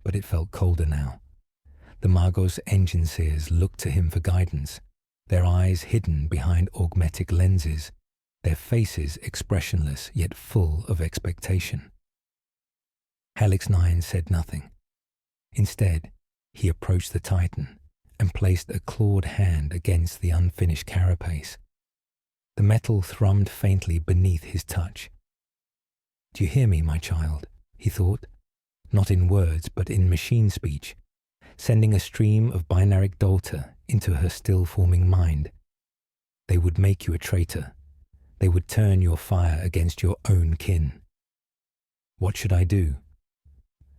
but it felt colder now. The Magos engine seers looked to him for guidance, their eyes hidden behind augmetic lenses, their faces expressionless yet full of expectation. Halix 9 said nothing. Instead, he approached the Titan and placed a clawed hand against the unfinished carapace. The metal thrummed faintly beneath his touch. "Do you hear me, my child?" he thought, not in words but in machine speech, sending a stream of binaric dolta into her still-forming mind. "They would make you a traitor. They would turn your fire against your own kin." "What should I do?"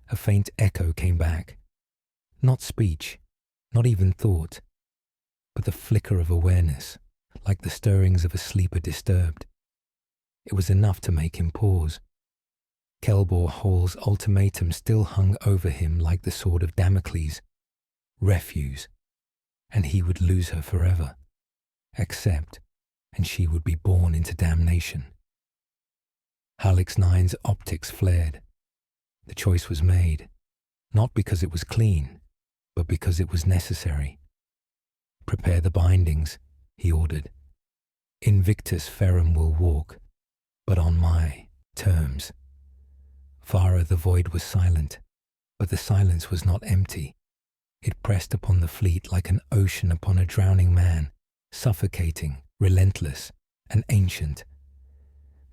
A faint echo came back. Not speech, not even thought, but the flicker of awareness, like the stirrings of a sleeper disturbed. It was enough to make him pause. Kelbor Hall's ultimatum still hung over him like the sword of Damocles. Refuse, and he would lose her forever. Accept, and she would be born into damnation. Halix 9's optics flared. The choice was made, not because it was clean, but because it was necessary. "Prepare the bindings," he ordered. "Invictus Ferrum will walk, but on my terms." Farah the void was silent, but the silence was not empty. It pressed upon the fleet like an ocean upon a drowning man, suffocating, relentless, and ancient.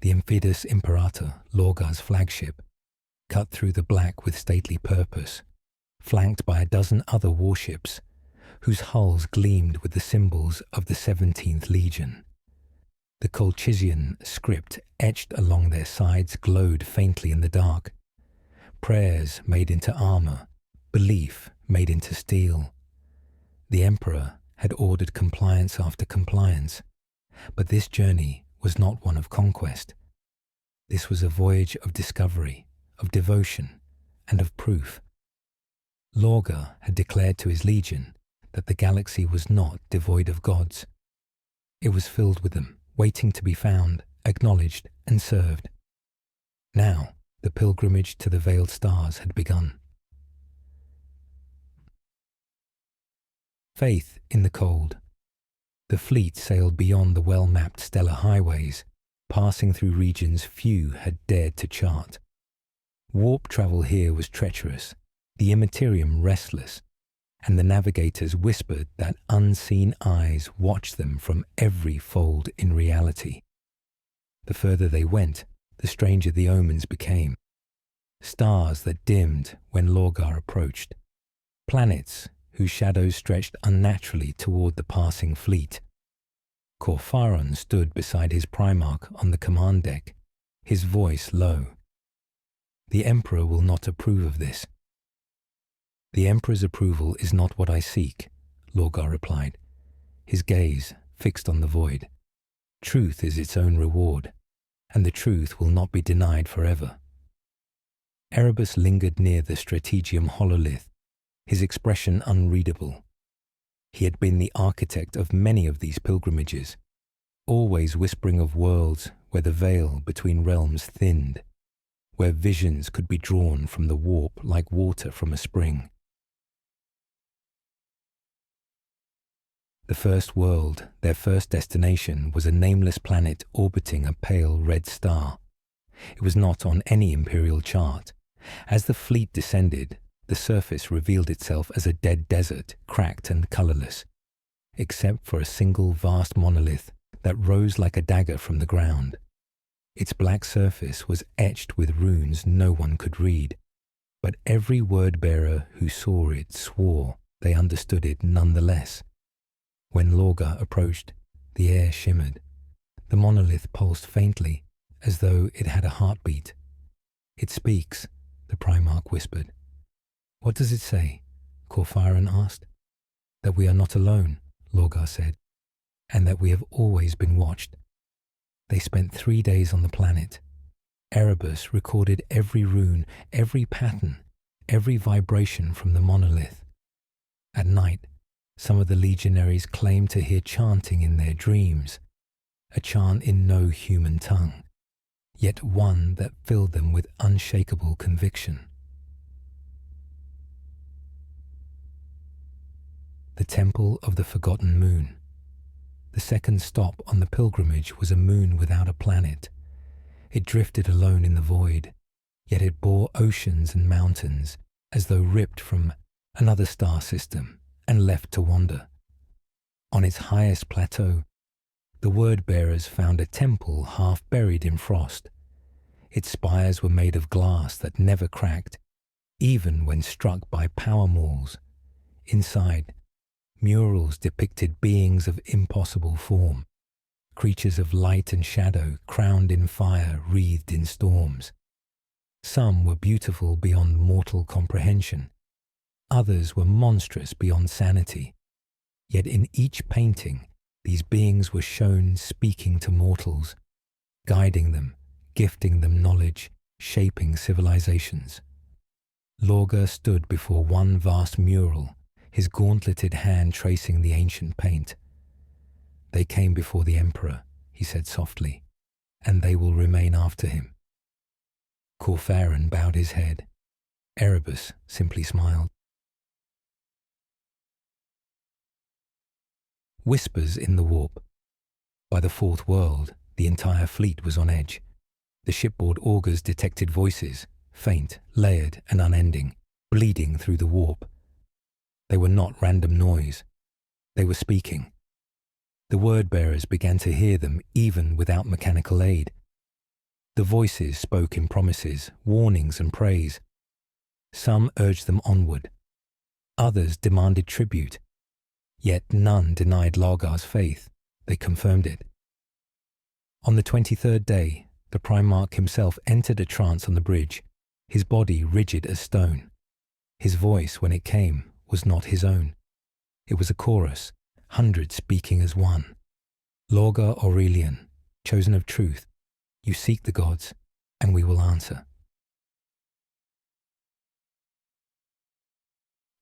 The Amphibious Imperator, Lorgar's flagship, cut through the black with stately purpose, flanked by a dozen other warships, whose hulls gleamed with the symbols of the 17th Legion. The Colchizian script etched along their sides glowed faintly in the dark. Prayers made into armor, belief made into steel. The Emperor had ordered compliance after compliance, but this journey was not one of conquest. This was a voyage of discovery, of devotion, and of proof. Lorgar had declared to his legion that the galaxy was not devoid of gods. It was filled with them, waiting to be found, acknowledged, and served. Now, the pilgrimage to the veiled stars had begun. Faith in the cold. The fleet sailed beyond the well-mapped stellar highways, passing through regions few had dared to chart. Warp travel here was treacherous, the Imperium restless, and the navigators whispered that unseen eyes watched them from every fold in reality. The further they went, the stranger the omens became. Stars that dimmed when Lorgar approached. Planets whose shadows stretched unnaturally toward the passing fleet. Corfaron stood beside his Primarch on the command deck, his voice low. The Emperor will not approve of this. The Emperor's approval is not what I seek, Lorgar replied, his gaze fixed on the void. Truth is its own reward, and the truth will not be denied forever. Erebus lingered near the Strategium hololith, his expression unreadable. He had been the architect of many of these pilgrimages, always whispering of worlds where the veil between realms thinned, where visions could be drawn from the warp like water from a spring. The first world, their first destination, was a nameless planet orbiting a pale red star. It was not on any imperial chart. As the fleet descended, the surface revealed itself as a dead desert, cracked and colourless, except for a single vast monolith that rose like a dagger from the ground. Its black surface was etched with runes no one could read, but every word-bearer who saw it swore they understood it nonetheless. When Lorgar approached, the air shimmered. The monolith pulsed faintly, as though it had a heartbeat. "It speaks," the Primarch whispered. "What does it say?" Corfaron asked. "That we are not alone," Lorgar said, "and that we have always been watched." They spent 3 days on the planet. Erebus recorded every rune, every pattern, every vibration from the monolith. At night, some of the legionaries claimed to hear chanting in their dreams, a chant in no human tongue, yet one that filled them with unshakable conviction. The Temple of the Forgotten Moon. The second stop on the pilgrimage was a moon without a planet. It drifted alone in the void, yet it bore oceans and mountains as though ripped from another star system and left to wander. On its highest plateau, the word-bearers found a temple half buried in frost. Its spires were made of glass that never cracked, even when struck by power mauls. Inside, murals depicted beings of impossible form, creatures of light and shadow crowned in fire, wreathed in storms. Some were beautiful beyond mortal comprehension. Others were monstrous beyond sanity. Yet in each painting, these beings were shown speaking to mortals, guiding them, gifting them knowledge, shaping civilizations. Lorgar stood before one vast mural, his gauntleted hand tracing the ancient paint. "They came before the Emperor," he said softly, "and they will remain after him." Corfaron bowed his head. Erebus simply smiled. Whispers in the warp. By the fourth world, the entire fleet was on edge. The shipboard augurs detected voices, faint, layered, and unending, bleeding through the warp. They were not random noise. They were speaking. The word-bearers began to hear them even without mechanical aid. The voices spoke in promises, warnings, and praise. Some urged them onward. Others demanded tribute. Yet none denied Lorgar's faith. They confirmed it. On the 23rd day, the Primarch himself entered a trance on the bridge, his body rigid as stone. His voice, when it came, was not his own. It was a chorus, hundreds speaking as one. Lorgar Aurelian, chosen of truth, you seek the gods, and we will answer.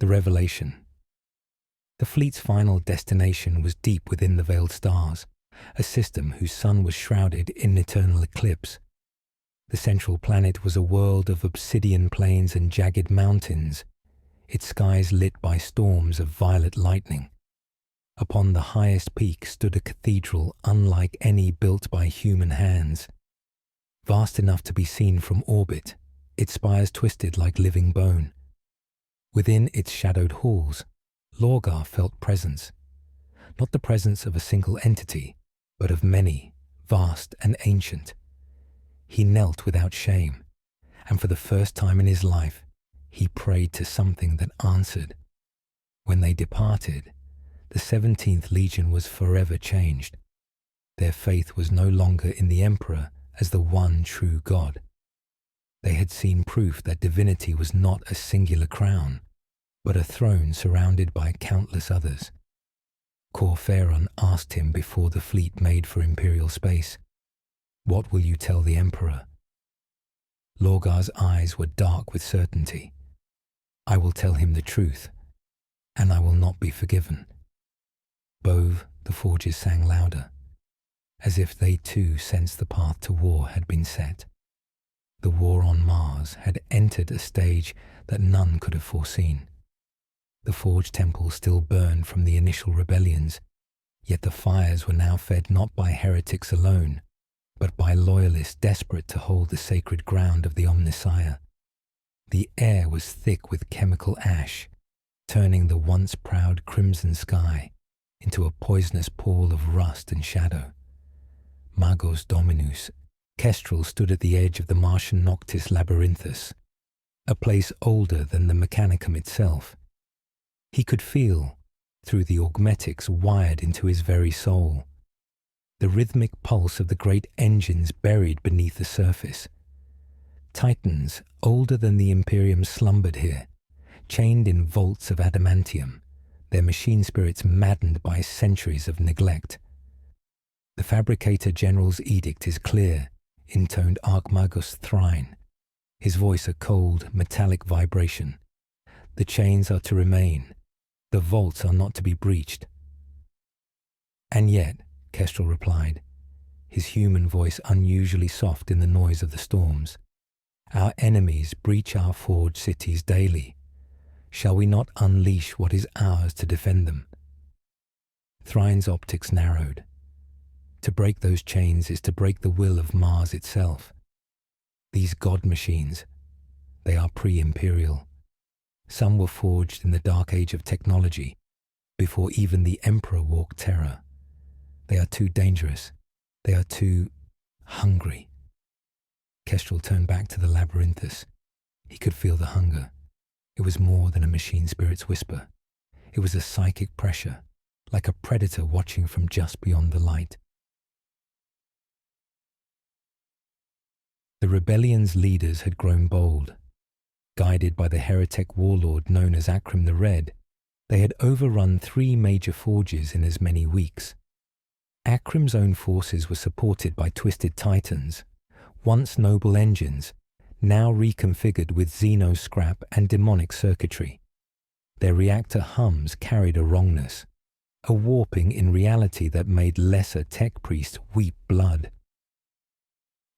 The revelation. The fleet's final destination was deep within the veiled stars, a system whose sun was shrouded in eternal eclipse. The central planet was a world of obsidian plains and jagged mountains, its skies lit by storms of violet lightning. Upon the highest peak stood a cathedral unlike any built by human hands. Vast enough to be seen from orbit, its spires twisted like living bone. Within its shadowed halls, Lorgar felt presence, not the presence of a single entity, but of many, vast and ancient. He knelt without shame, and for the first time in his life, he prayed to something that answered. When they departed, the 17th Legion was forever changed. Their faith was no longer in the Emperor as the one true God. They had seen proof that divinity was not a singular crown, but a throne surrounded by countless others. Corpheron asked him before the fleet made for Imperial space, "What will you tell the Emperor?" Lorgar's eyes were dark with certainty. "I will tell him the truth, and I will not be forgiven." Bove, the forges sang louder, as if they too sensed the path to war had been set. The war on Mars had entered a stage that none could have foreseen. The forge temple still burned from the initial rebellions, yet the fires were now fed not by heretics alone, but by loyalists desperate to hold the sacred ground of the Omnissiah. The air was thick with chemical ash, turning the once proud crimson sky into a poisonous pall of rust and shadow. Magos Dominus, Kestrel stood at the edge of the Martian Noctis Labyrinthus, a place older than the Mechanicum itself. He could feel, through the augmetics wired into his very soul, the rhythmic pulse of the great engines buried beneath the surface. Titans older than the Imperium slumbered here, chained in vaults of adamantium, their machine spirits maddened by centuries of neglect. The Fabricator General's edict is clear, intoned Archmagus Thrine, his voice a cold, metallic vibration. The chains are to remain. The vaults are not to be breached. "And yet," Kestrel replied, his human voice unusually soft in the noise of the storms, "our enemies breach our forged cities daily. Shall we not unleash what is ours to defend them?" Thrine's optics narrowed. To break those chains is to break the will of Mars itself. These god machines, they are pre-imperial. Some were forged in the dark age of technology, before even the Emperor walked Terra. They are too dangerous. They are too hungry. Kestrel turned back to the labyrinthus. He could feel the hunger. It was more than a machine spirit's whisper. It was a psychic pressure, like a predator watching from just beyond the light. The rebellion's leaders had grown bold. Guided by the heretic warlord known as Akrim the Red, they had overrun 3 major forges in as many weeks. Akrim's own forces were supported by twisted titans, once noble engines, now reconfigured with xeno scrap and demonic circuitry. Their reactor hums carried a wrongness, a warping in reality that made lesser tech priests weep blood.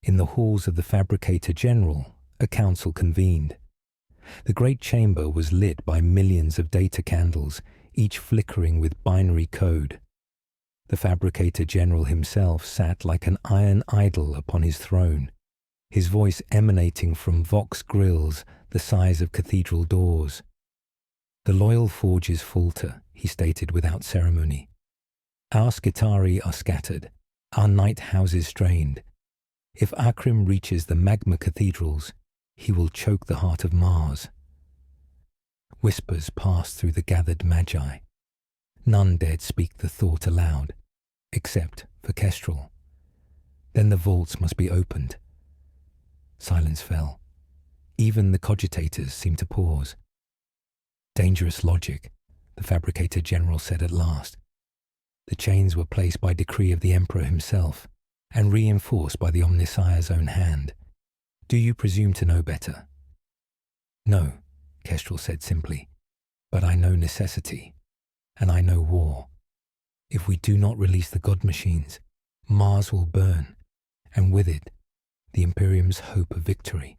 In the halls of the Fabricator General, a council convened. The great chamber was lit by millions of data candles, each flickering with binary code. The Fabricator General himself sat like an iron idol upon his throne, his voice emanating from vox grills the size of cathedral doors. "The loyal forges falter," he stated without ceremony. "Our Skitari are scattered, our night houses strained. If Akrim reaches the magma cathedrals, he will choke the heart of Mars." Whispers passed through the gathered magi. None dared speak the thought aloud, except for Kestrel. Then the vaults must be opened. Silence fell. Even the cogitators seemed to pause. Dangerous logic, the fabricator general said at last. The chains were placed by decree of the Emperor himself, and reinforced by the Omnissiah's own hand. Do you presume to know better? No, Kestrel said simply, but I know necessity, and I know war. If we do not release the god machines, Mars will burn, and with it, the Imperium's hope of victory.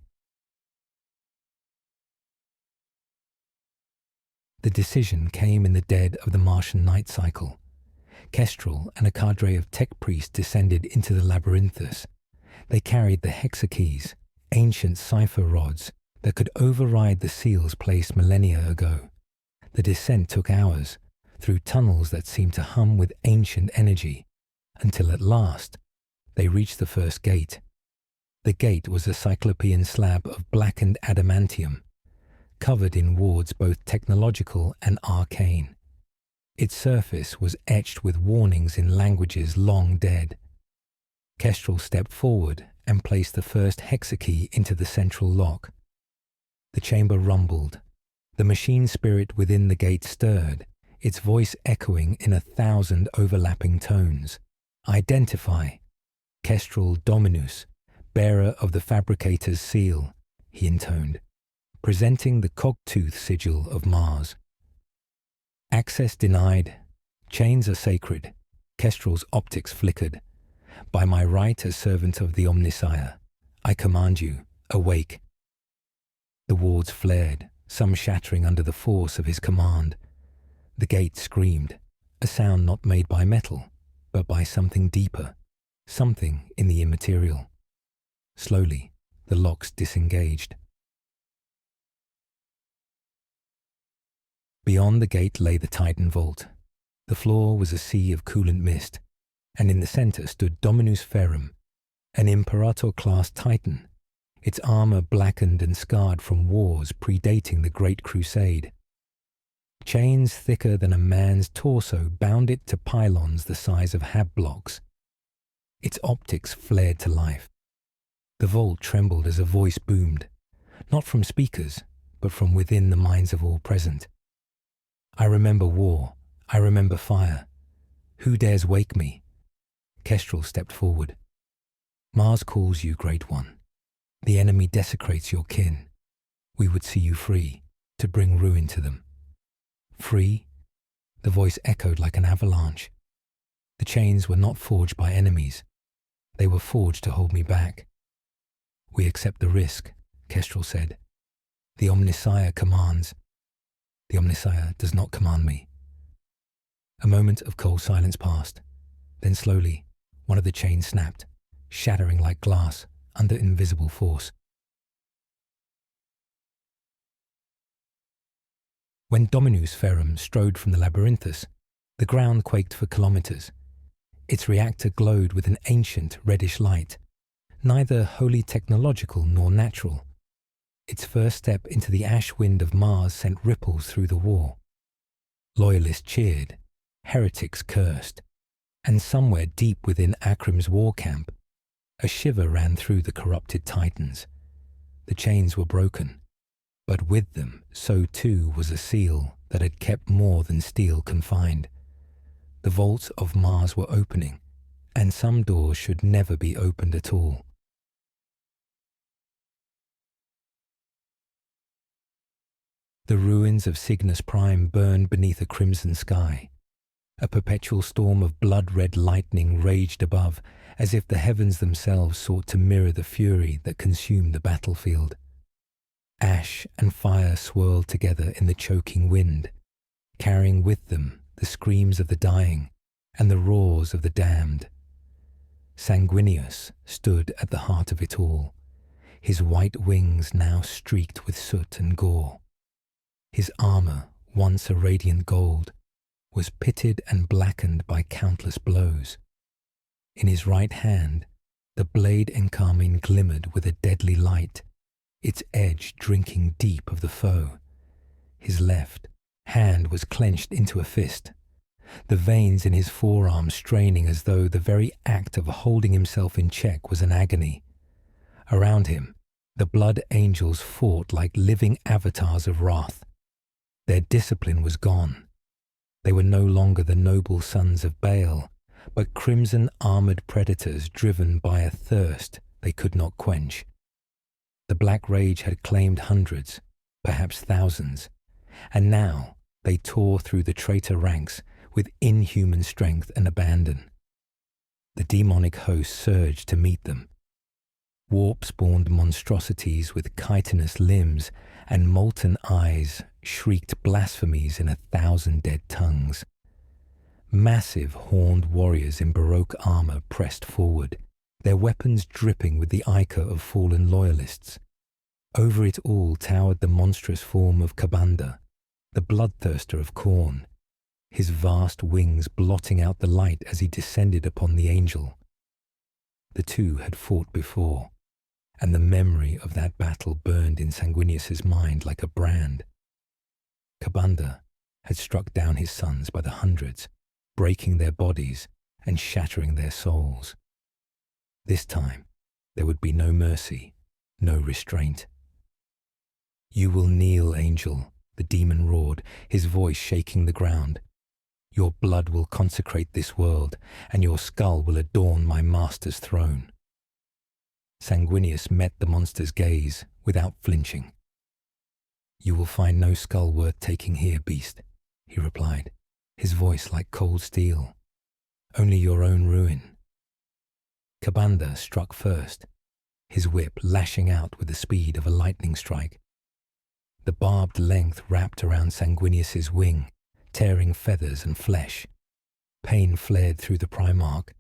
The decision came in the dead of the Martian night cycle. Kestrel and a cadre of tech priests descended into the labyrinthus. They carried the hexakeys, ancient cipher rods that could override the seals placed millennia ago. The descent took hours, through tunnels that seemed to hum with ancient energy, until at last they reached the first gate. The gate was a cyclopean slab of blackened adamantium, covered in wards both technological and arcane. Its surface was etched with warnings in languages long dead. Kestrel stepped forward and placed the first hexakey into the central lock. The chamber rumbled. The machine spirit within the gate stirred, its voice echoing in 1,000 overlapping tones. Identify. Kestrel Dominus, bearer of the fabricator's seal, he intoned, presenting the cogtooth sigil of Mars. Access denied. Chains are sacred. Kestrel's optics flickered. By my right as servant of the Omnissiah, I command you, awake. The wards flared, some shattering under the force of his command. The gate screamed, a sound not made by metal, but by something deeper, something in the immaterial. Slowly, the locks disengaged. Beyond the gate lay the Titan vault. The floor was a sea of coolant mist, and in the center stood Dominus Ferrum, an Imperator-class Titan, its armor blackened and scarred from wars predating the Great Crusade. Chains thicker than a man's torso bound it to pylons the size of hab blocks. Its optics flared to life. The vault trembled as a voice boomed, not from speakers, but from within the minds of all present. I remember war. I remember fire. Who dares wake me? Kestrel stepped forward. Mars calls you, Great One. The enemy desecrates your kin. We would see you free, to bring ruin to them. Free? The voice echoed like an avalanche. The chains were not forged by enemies. They were forged to hold me back. We accept the risk, Kestrel said. The Omnissiah commands. The Omnissiah does not command me. A moment of cold silence passed. Then slowly, one of the chains snapped, shattering like glass under invisible force. When Dominus Ferrum strode from the labyrinthus, the ground quaked for kilometers. Its reactor glowed with an ancient reddish light, neither wholly technological nor natural. Its first step into the ash wind of Mars sent ripples through the war. Loyalists cheered, heretics cursed, and somewhere deep within Akrim's war camp, a shiver ran through the corrupted Titans. The chains were broken, but with them so too was a seal that had kept more than steel confined. The vaults of Mars were opening, and some doors should never be opened at all. The ruins of Cygnus Prime burned beneath a crimson sky. A perpetual storm of blood-red lightning raged above, as if the heavens themselves sought to mirror the fury that consumed the battlefield. Ash and fire swirled together in the choking wind, carrying with them the screams of the dying and the roars of the damned. Sanguinius stood at the heart of it all, his white wings now streaked with soot and gore. His armor, once a radiant gold, was pitted and blackened by countless blows. In his right hand, the blade encarmine glimmered with a deadly light, its edge drinking deep of the foe. His left hand was clenched into a fist, the veins in his forearm straining as though the very act of holding himself in check was an agony. Around him, the blood angels fought like living avatars of wrath. Their discipline was gone. They were no longer the noble sons of Baal, but crimson-armored predators driven by a thirst they could not quench. The Black Rage had claimed hundreds, perhaps thousands, and now they tore through the traitor ranks with inhuman strength and abandon. The demonic host surged to meet them. Warp-spawned monstrosities with chitinous limbs and molten eyes shrieked blasphemies in 1,000 dead tongues. Massive horned warriors in Baroque armor pressed forward, their weapons dripping with the ichor of fallen loyalists. Over it all towered the monstrous form of Kabanda, the bloodthirster of Khorne, his vast wings blotting out the light as he descended upon the angel. The two had fought before, and the memory of that battle burned in Sanguinius's mind like a brand. Kabanda had struck down his sons by the hundreds, breaking their bodies and shattering their souls. This time, there would be no mercy, no restraint. "You will kneel, angel," the demon roared, his voice shaking the ground. "Your blood will consecrate this world, and your skull will adorn my master's throne." Sanguinius met the monster's gaze without flinching. "You will find no skull worth taking here, beast," he replied, his voice like cold steel. "Only your own ruin." Kabanda struck first, his whip lashing out with the speed of a lightning strike. The barbed length wrapped around Sanguinius's wing, tearing feathers and flesh. Pain flared through the Primarch,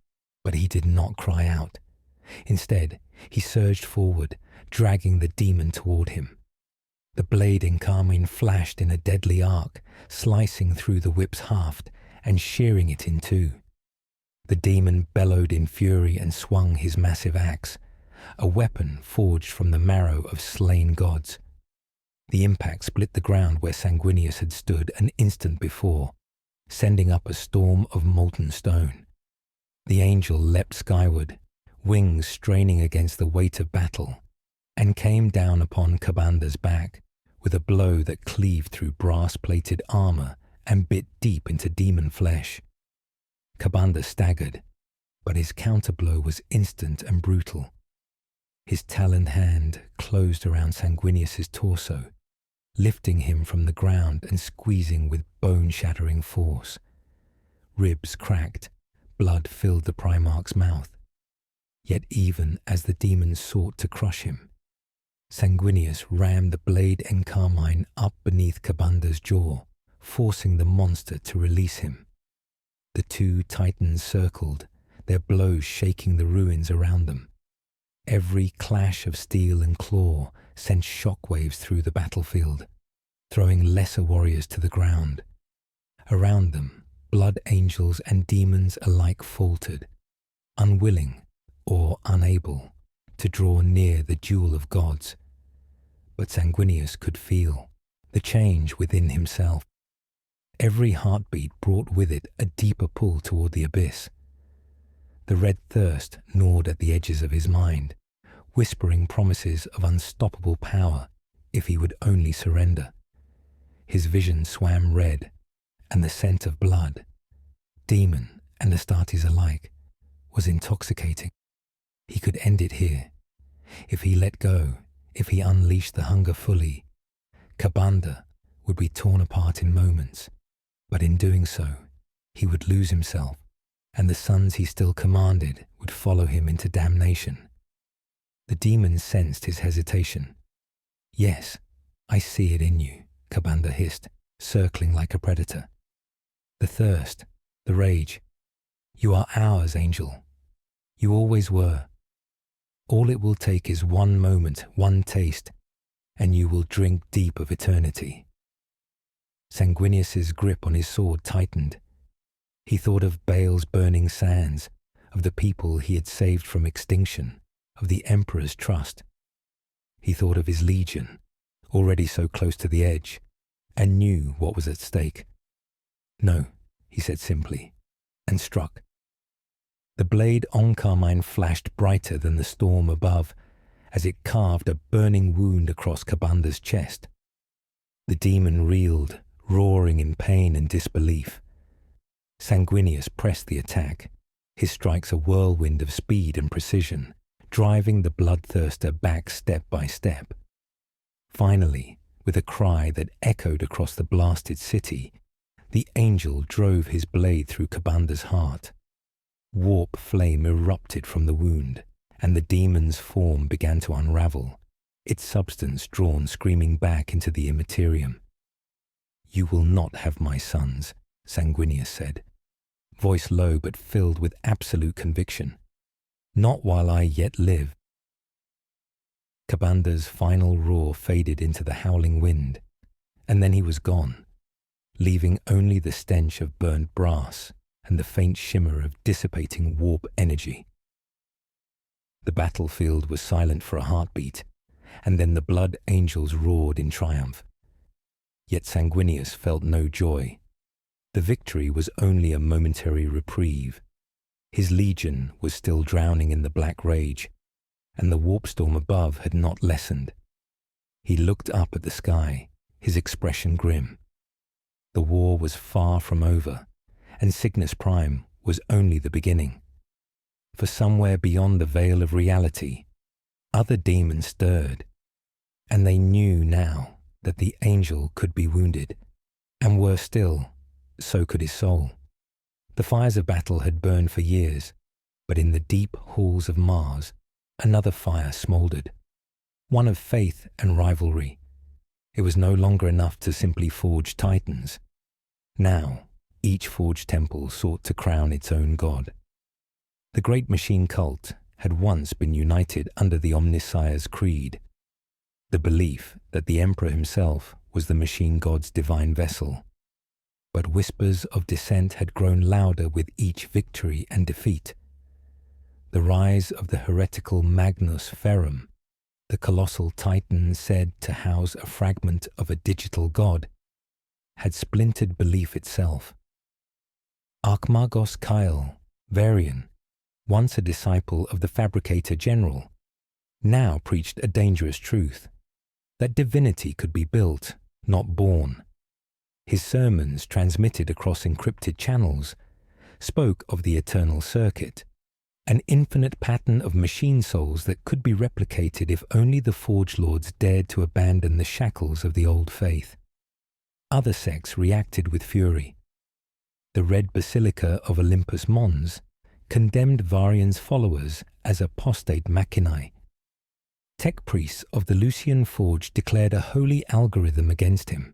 but he did not cry out. Instead, he surged forward, dragging the demon toward him. The blade in carmine flashed in a deadly arc, slicing through the whip's haft and shearing it in two. The demon bellowed in fury and swung his massive axe, a weapon forged from the marrow of slain gods. The impact split the ground where Sanguinius had stood an instant before, sending up a storm of molten stone. The angel leapt skyward, wings straining against the weight of battle, and came down upon Kabanda's back with a blow that cleaved through brass-plated armor and bit deep into demon flesh. Kabanda staggered, but his counterblow was instant and brutal. His taloned hand closed around Sanguinius's torso, lifting him from the ground and squeezing with bone-shattering force. Ribs cracked, blood filled the Primarch's mouth. Yet even as the demon sought to crush him, Sanguinius rammed the blade and carmine up beneath Kabanda's jaw, forcing the monster to release him. The two titans circled, their blows shaking the ruins around them. Every clash of steel and claw sent shockwaves through the battlefield, throwing lesser warriors to the ground. Around them, blood angels and demons alike faltered, unwilling or unable to draw near the jewel of gods. But Sanguinius could feel the change within himself. Every heartbeat brought with it a deeper pull toward the abyss. The red thirst gnawed at the edges of his mind, whispering promises of unstoppable power if he would only surrender. His vision swam red, and the scent of blood, demon and Astartes alike, was intoxicating. He could end it here. If he let go, if he unleashed the hunger fully, Kabanda would be torn apart in moments. But in doing so, he would lose himself, and the sons he still commanded would follow him into damnation. The demon sensed his hesitation. "Yes, I see it in you," Kabanda hissed, circling like a predator. "The thirst, the rage. You are ours, angel. You always were. All it will take is one moment, one taste, and you will drink deep of eternity." Sanguinius's grip on his sword tightened. He thought of Baal's burning sands, of the people he had saved from extinction, of the Emperor's trust. He thought of his legion, already so close to the edge, and knew what was at stake. "No," he said simply, and struck. The blade on carmine flashed brighter than the storm above, as it carved a burning wound across Kabanda's chest. The demon reeled, roaring in pain and disbelief. Sanguinius pressed the attack, his strikes a whirlwind of speed and precision, driving the bloodthirster back step by step. Finally, with a cry that echoed across the blasted city, the angel drove his blade through Cabanda's heart. Warp flame erupted from the wound, and the demon's form began to unravel, its substance drawn screaming back into the Imperium. "You will not have my sons," Sanguinius said, voice low but filled with absolute conviction. "Not while I yet live." Cabanda's final roar faded into the howling wind, and then he was gone, leaving only the stench of burnt brass and the faint shimmer of dissipating warp energy. The battlefield was silent for a heartbeat, and then the blood angels roared in triumph. Yet Sanguinius felt no joy. The victory was only a momentary reprieve. His legion was still drowning in the black rage, and the warp storm above had not lessened. He looked up at the sky, his expression grim. The war was far from over, and Cygnus Prime was only the beginning. For somewhere beyond the veil of reality, other demons stirred, and they knew now that the angel could be wounded, and worse still, so could his soul. The fires of battle had burned for years, but in the deep halls of Mars, another fire smouldered, one of faith and rivalry. It was no longer enough to simply forge titans. Now, each forged temple sought to crown its own god. The great machine cult had once been united under the Omnissiah's creed, the belief that the Emperor himself was the machine god's divine vessel. But whispers of dissent had grown louder with each victory and defeat. The rise of the heretical Magnus Ferrum, the colossal titan said to house a fragment of a digital god, had splintered belief itself. Archmagos Kyle, Varian, once a disciple of the Fabricator General, now preached a dangerous truth, that divinity could be built, not born. His sermons, transmitted across encrypted channels, spoke of the eternal circuit, an infinite pattern of machine souls that could be replicated if only the Forge Lords dared to abandon the shackles of the old faith. Other sects reacted with fury. The Red Basilica of Olympus Mons condemned Varian's followers as apostate machinae. Tech priests of the Lucian Forge declared a holy algorithm against him.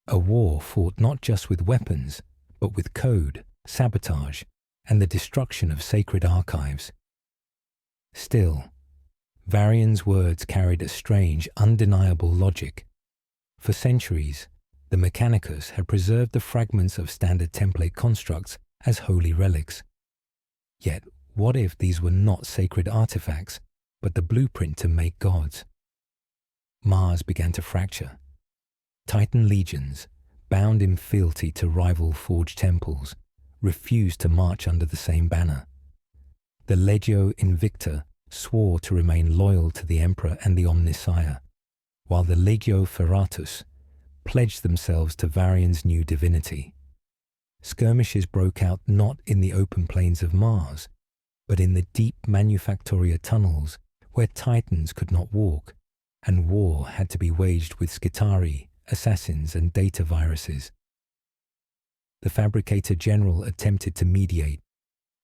A war fought not just with weapons, but with code, sabotage, and the destruction of sacred archives. Still, Varian's words carried a strange, undeniable logic. For centuries, the Mechanicus had preserved the fragments of standard template constructs as holy relics. Yet, what if these were not sacred artifacts, but the blueprint to make gods? Mars began to fracture. Titan legions, bound in fealty to rival forged temples, refused to march under the same banner. The Legio Invicta swore to remain loyal to the Emperor and the Omnissiah, while the Legio Ferratus pledged themselves to Varian's new divinity. Skirmishes broke out not in the open plains of Mars, but in the deep Manufactoria tunnels where Titans could not walk, and war had to be waged with Skitari, assassins, and data viruses. The Fabricator General attempted to mediate,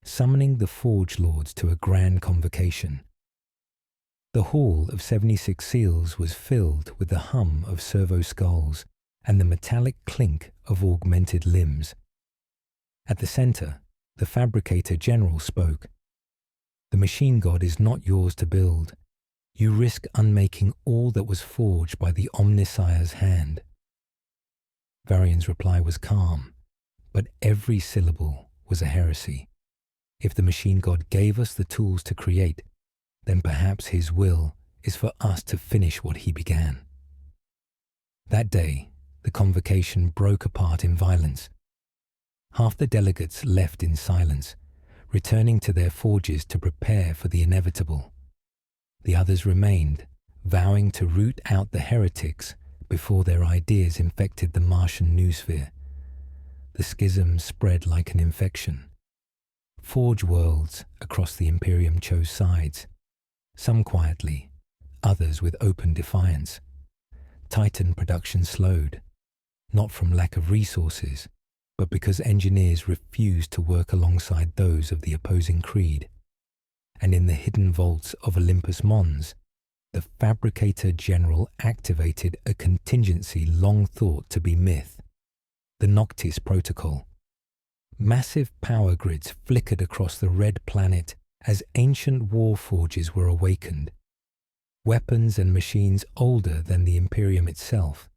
summoning the Forge Lords to a grand convocation. The Hall of 76 Seals was filled with the hum of servo skulls and the metallic clink of augmented limbs. At the center, the Fabricator General spoke. "The machine god is not yours to build. You risk unmaking all that was forged by the Omnissiah's hand." Varian's reply was calm, but every syllable was a heresy. If the machine god gave us the tools to create, then perhaps his will is for us to finish what he began. That day, the convocation broke apart in violence. Half the delegates left in silence, returning to their forges to prepare for the inevitable. The others remained, vowing to root out the heretics before their ideas infected the Martian noosphere. The schism spread like an infection. Forge worlds across the Imperium chose sides, some quietly, others with open defiance. Titan production slowed, not from lack of resources, but because engineers refused to work alongside those of the opposing creed. And in the hidden vaults of Olympus Mons, the Fabricator General activated a contingency long thought to be myth, the Noctis Protocol. Massive power grids flickered across the red planet as ancient war forges were awakened. Weapons and machines older than the Imperium itself,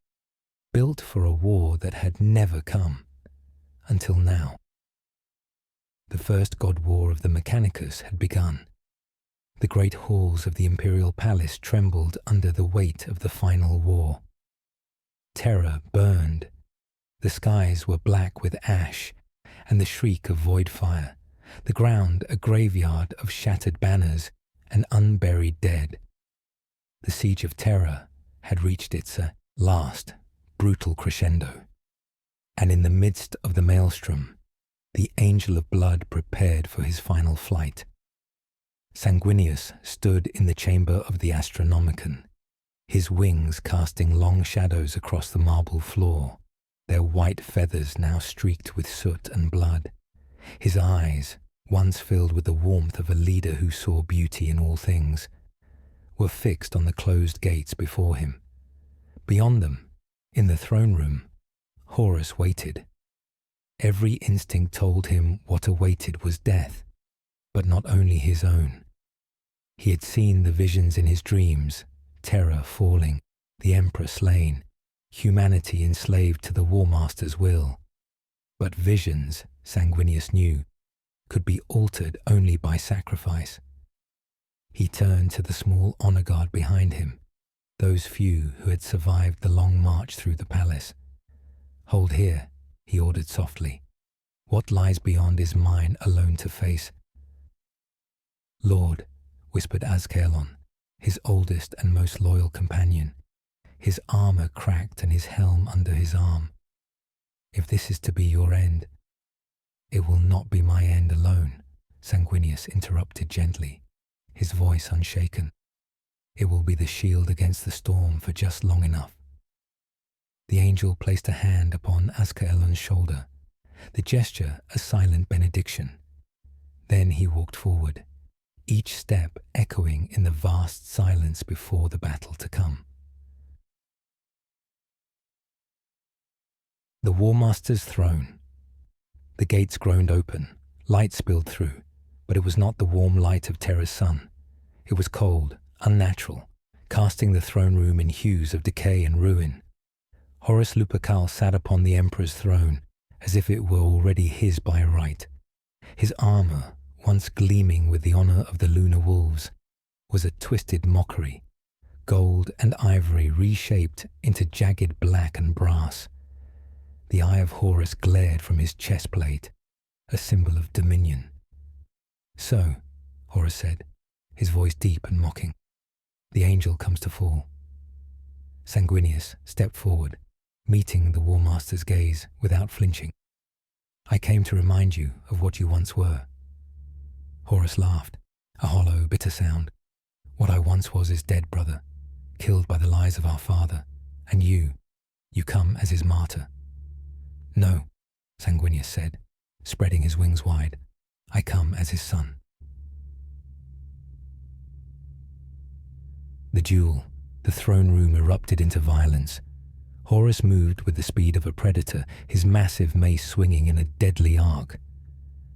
built for a war that had never come, until now. The first God War of the Mechanicus had begun. The great halls of the Imperial Palace trembled under the weight of the final war. Terra burned. The skies were black with ash and the shriek of void fire, the ground a graveyard of shattered banners and unburied dead. The siege of Terra had reached its last, brutal crescendo. And in the midst of the maelstrom, the Angel of Blood prepared for his final flight. Sanguinius stood in the chamber of the Astronomicon, his wings casting long shadows across the marble floor, their white feathers now streaked with soot and blood. His eyes, once filled with the warmth of a leader who saw beauty in all things, were fixed on the closed gates before him. Beyond them, in the throne room, Horus waited. Every instinct told him what awaited was death, but not only his own. He had seen the visions in his dreams, Terra falling, the Emperor slain, humanity enslaved to the War Master's will. But visions, Sanguinius knew, could be altered only by sacrifice. He turned to the small honor guard behind him, those few who had survived the long march through the palace. "Hold here," he ordered softly. "What lies beyond is mine alone to face." "Lord," whispered Azkaelon, his oldest and most loyal companion, his armor cracked and his helm under his arm. "If this is to be your end—" "It will not be my end alone," Sanguinius interrupted gently, his voice unshaken. "It will be the shield against the storm for just long enough." The angel placed a hand upon Azkaelon's shoulder, the gesture a silent benediction. Then he walked forward, each step echoing in the vast silence before the battle to come. The War Master's throne. The gates groaned open, light spilled through, but it was not the warm light of Terra's sun. It was cold, unnatural, casting the throne room in hues of decay and ruin. Horus Lupercal sat upon the Emperor's throne, as if it were already his by right. His armor, once gleaming with the honor of the lunar wolves, was a twisted mockery, gold and ivory reshaped into jagged black and brass. The eye of Horus glared from his chest plate, a symbol of dominion. "So," Horus said, his voice deep and mocking, "the angel comes to fall." Sanguinius stepped forward, meeting the War Master's gaze without flinching. "I came to remind you of what you once were." Horus laughed, a hollow, bitter sound. "What I once was is dead, brother, killed by the lies of our father, and you come as his martyr." "No," Sanguinius said, spreading his wings wide. "I come as his son." The duel, the throne room erupted into violence. Horus moved with the speed of a predator, his massive mace swinging in a deadly arc.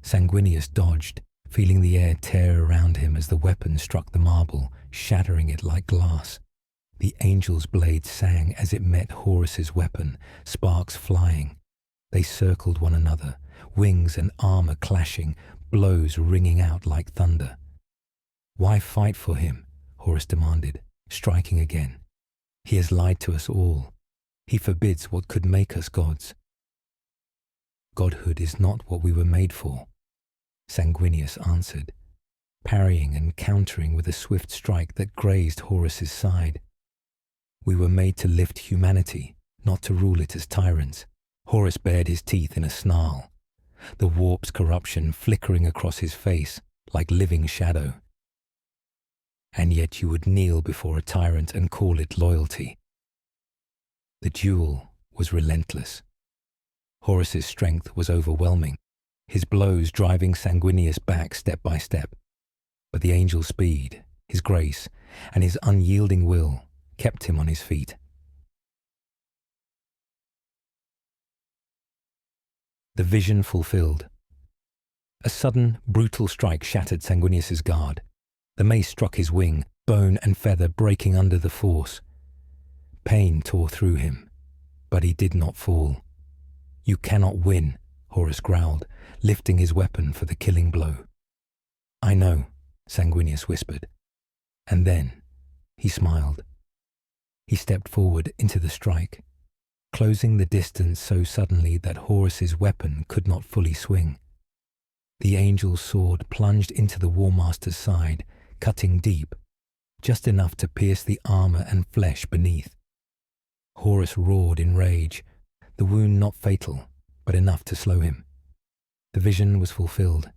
Sanguinius dodged, feeling the air tear around him as the weapon struck the marble, shattering it like glass. The angel's blade sang as it met Horus's weapon, sparks flying. They circled one another, wings and armor clashing, blows ringing out like thunder. "Why fight for him?" Horus demanded, striking again. "He has lied to us all. He forbids what could make us gods." "Godhood is not what we were made for," Sanguinius answered, parrying and countering with a swift strike that grazed Horus's side. We were made to lift humanity, not to rule it as tyrants. Horus bared his teeth in a snarl, the warp's corruption flickering across his face like living shadow. And yet you would kneel before a tyrant and call it loyalty. The duel was relentless. Horus's strength was overwhelming, his blows driving Sanguinius back step by step. But the angel's speed, his grace, and his unyielding will kept him on his feet. The vision fulfilled. A sudden, brutal strike shattered Sanguinius's guard. The mace struck his wing, bone and feather breaking under the force. Pain tore through him, but he did not fall. "You cannot win," Horus growled, lifting his weapon for the killing blow. "I know," Sanguinius whispered. And then he smiled. He stepped forward into the strike, closing the distance so suddenly that Horus's weapon could not fully swing. The angel's sword plunged into the War Master's side, cutting deep, just enough to pierce the armor and flesh beneath. Horus roared in rage, the wound not fatal, but enough to slow him. The vision was fulfilled,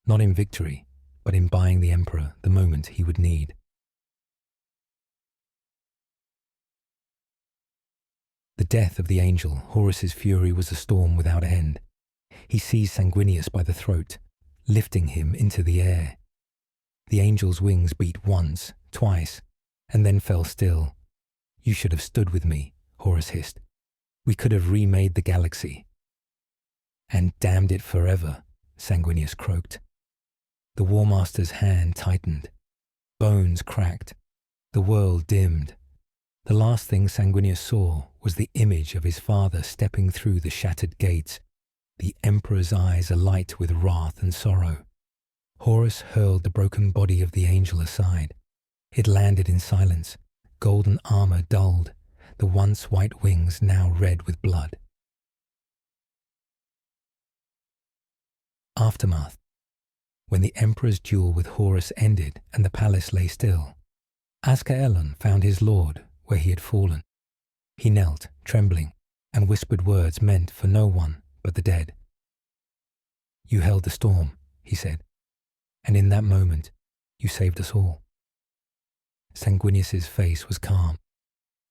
not in victory, but in buying the Emperor the moment he would need. The death of the angel, Horus's fury was a storm without end. He seized Sanguinius by the throat, lifting him into the air. The angel's wings beat once, twice, and then fell still. "You should have stood with me," Horus hissed. "We could have remade the galaxy." "And damned it forever," Sanguinius croaked. The War Master's hand tightened. Bones cracked. The world dimmed. The last thing Sanguinius saw was the image of his father stepping through the shattered gates, the Emperor's eyes alight with wrath and sorrow. Horus hurled the broken body of the angel aside. It landed in silence, golden armor dulled, the once white wings now red with blood. Aftermath. When the Emperor's duel with Horus ended and the palace lay still, Ascaelon found his lord where he had fallen. He knelt, trembling, and whispered words meant for no one but the dead. "You held the storm," he said, "and in that moment you saved us all." Sanguinius's face was calm,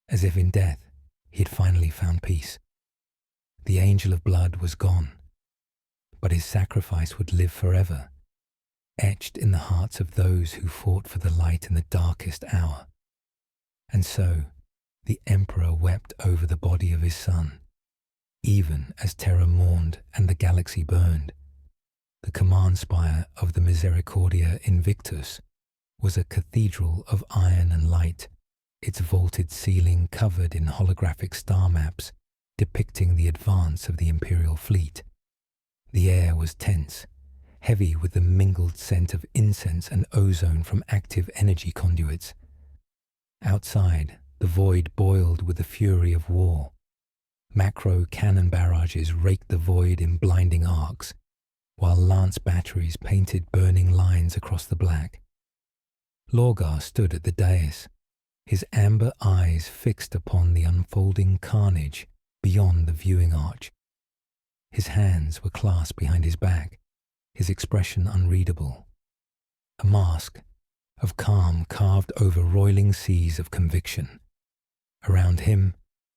as if in death he had finally found peace. The angel of blood was gone, but his sacrifice would live forever, etched in the hearts of those who fought for the light in the darkest hour. And so the Emperor wept over the body of his son, even as Terra mourned and the galaxy burned. The command spire of the Misericordia Invictus was a cathedral of iron and light, its vaulted ceiling covered in holographic star maps depicting the advance of the Imperial fleet. The air was tense, heavy with the mingled scent of incense and ozone from active energy conduits. Outside, the void boiled with the fury of war. Macro cannon barrages raked the void in blinding arcs, while lance batteries painted burning lines across the black. Lorgar stood at the dais, his amber eyes fixed upon the unfolding carnage beyond the viewing arch. His hands were clasped behind his back, his expression unreadable. A mask of calm carved over roiling seas of conviction. Around him,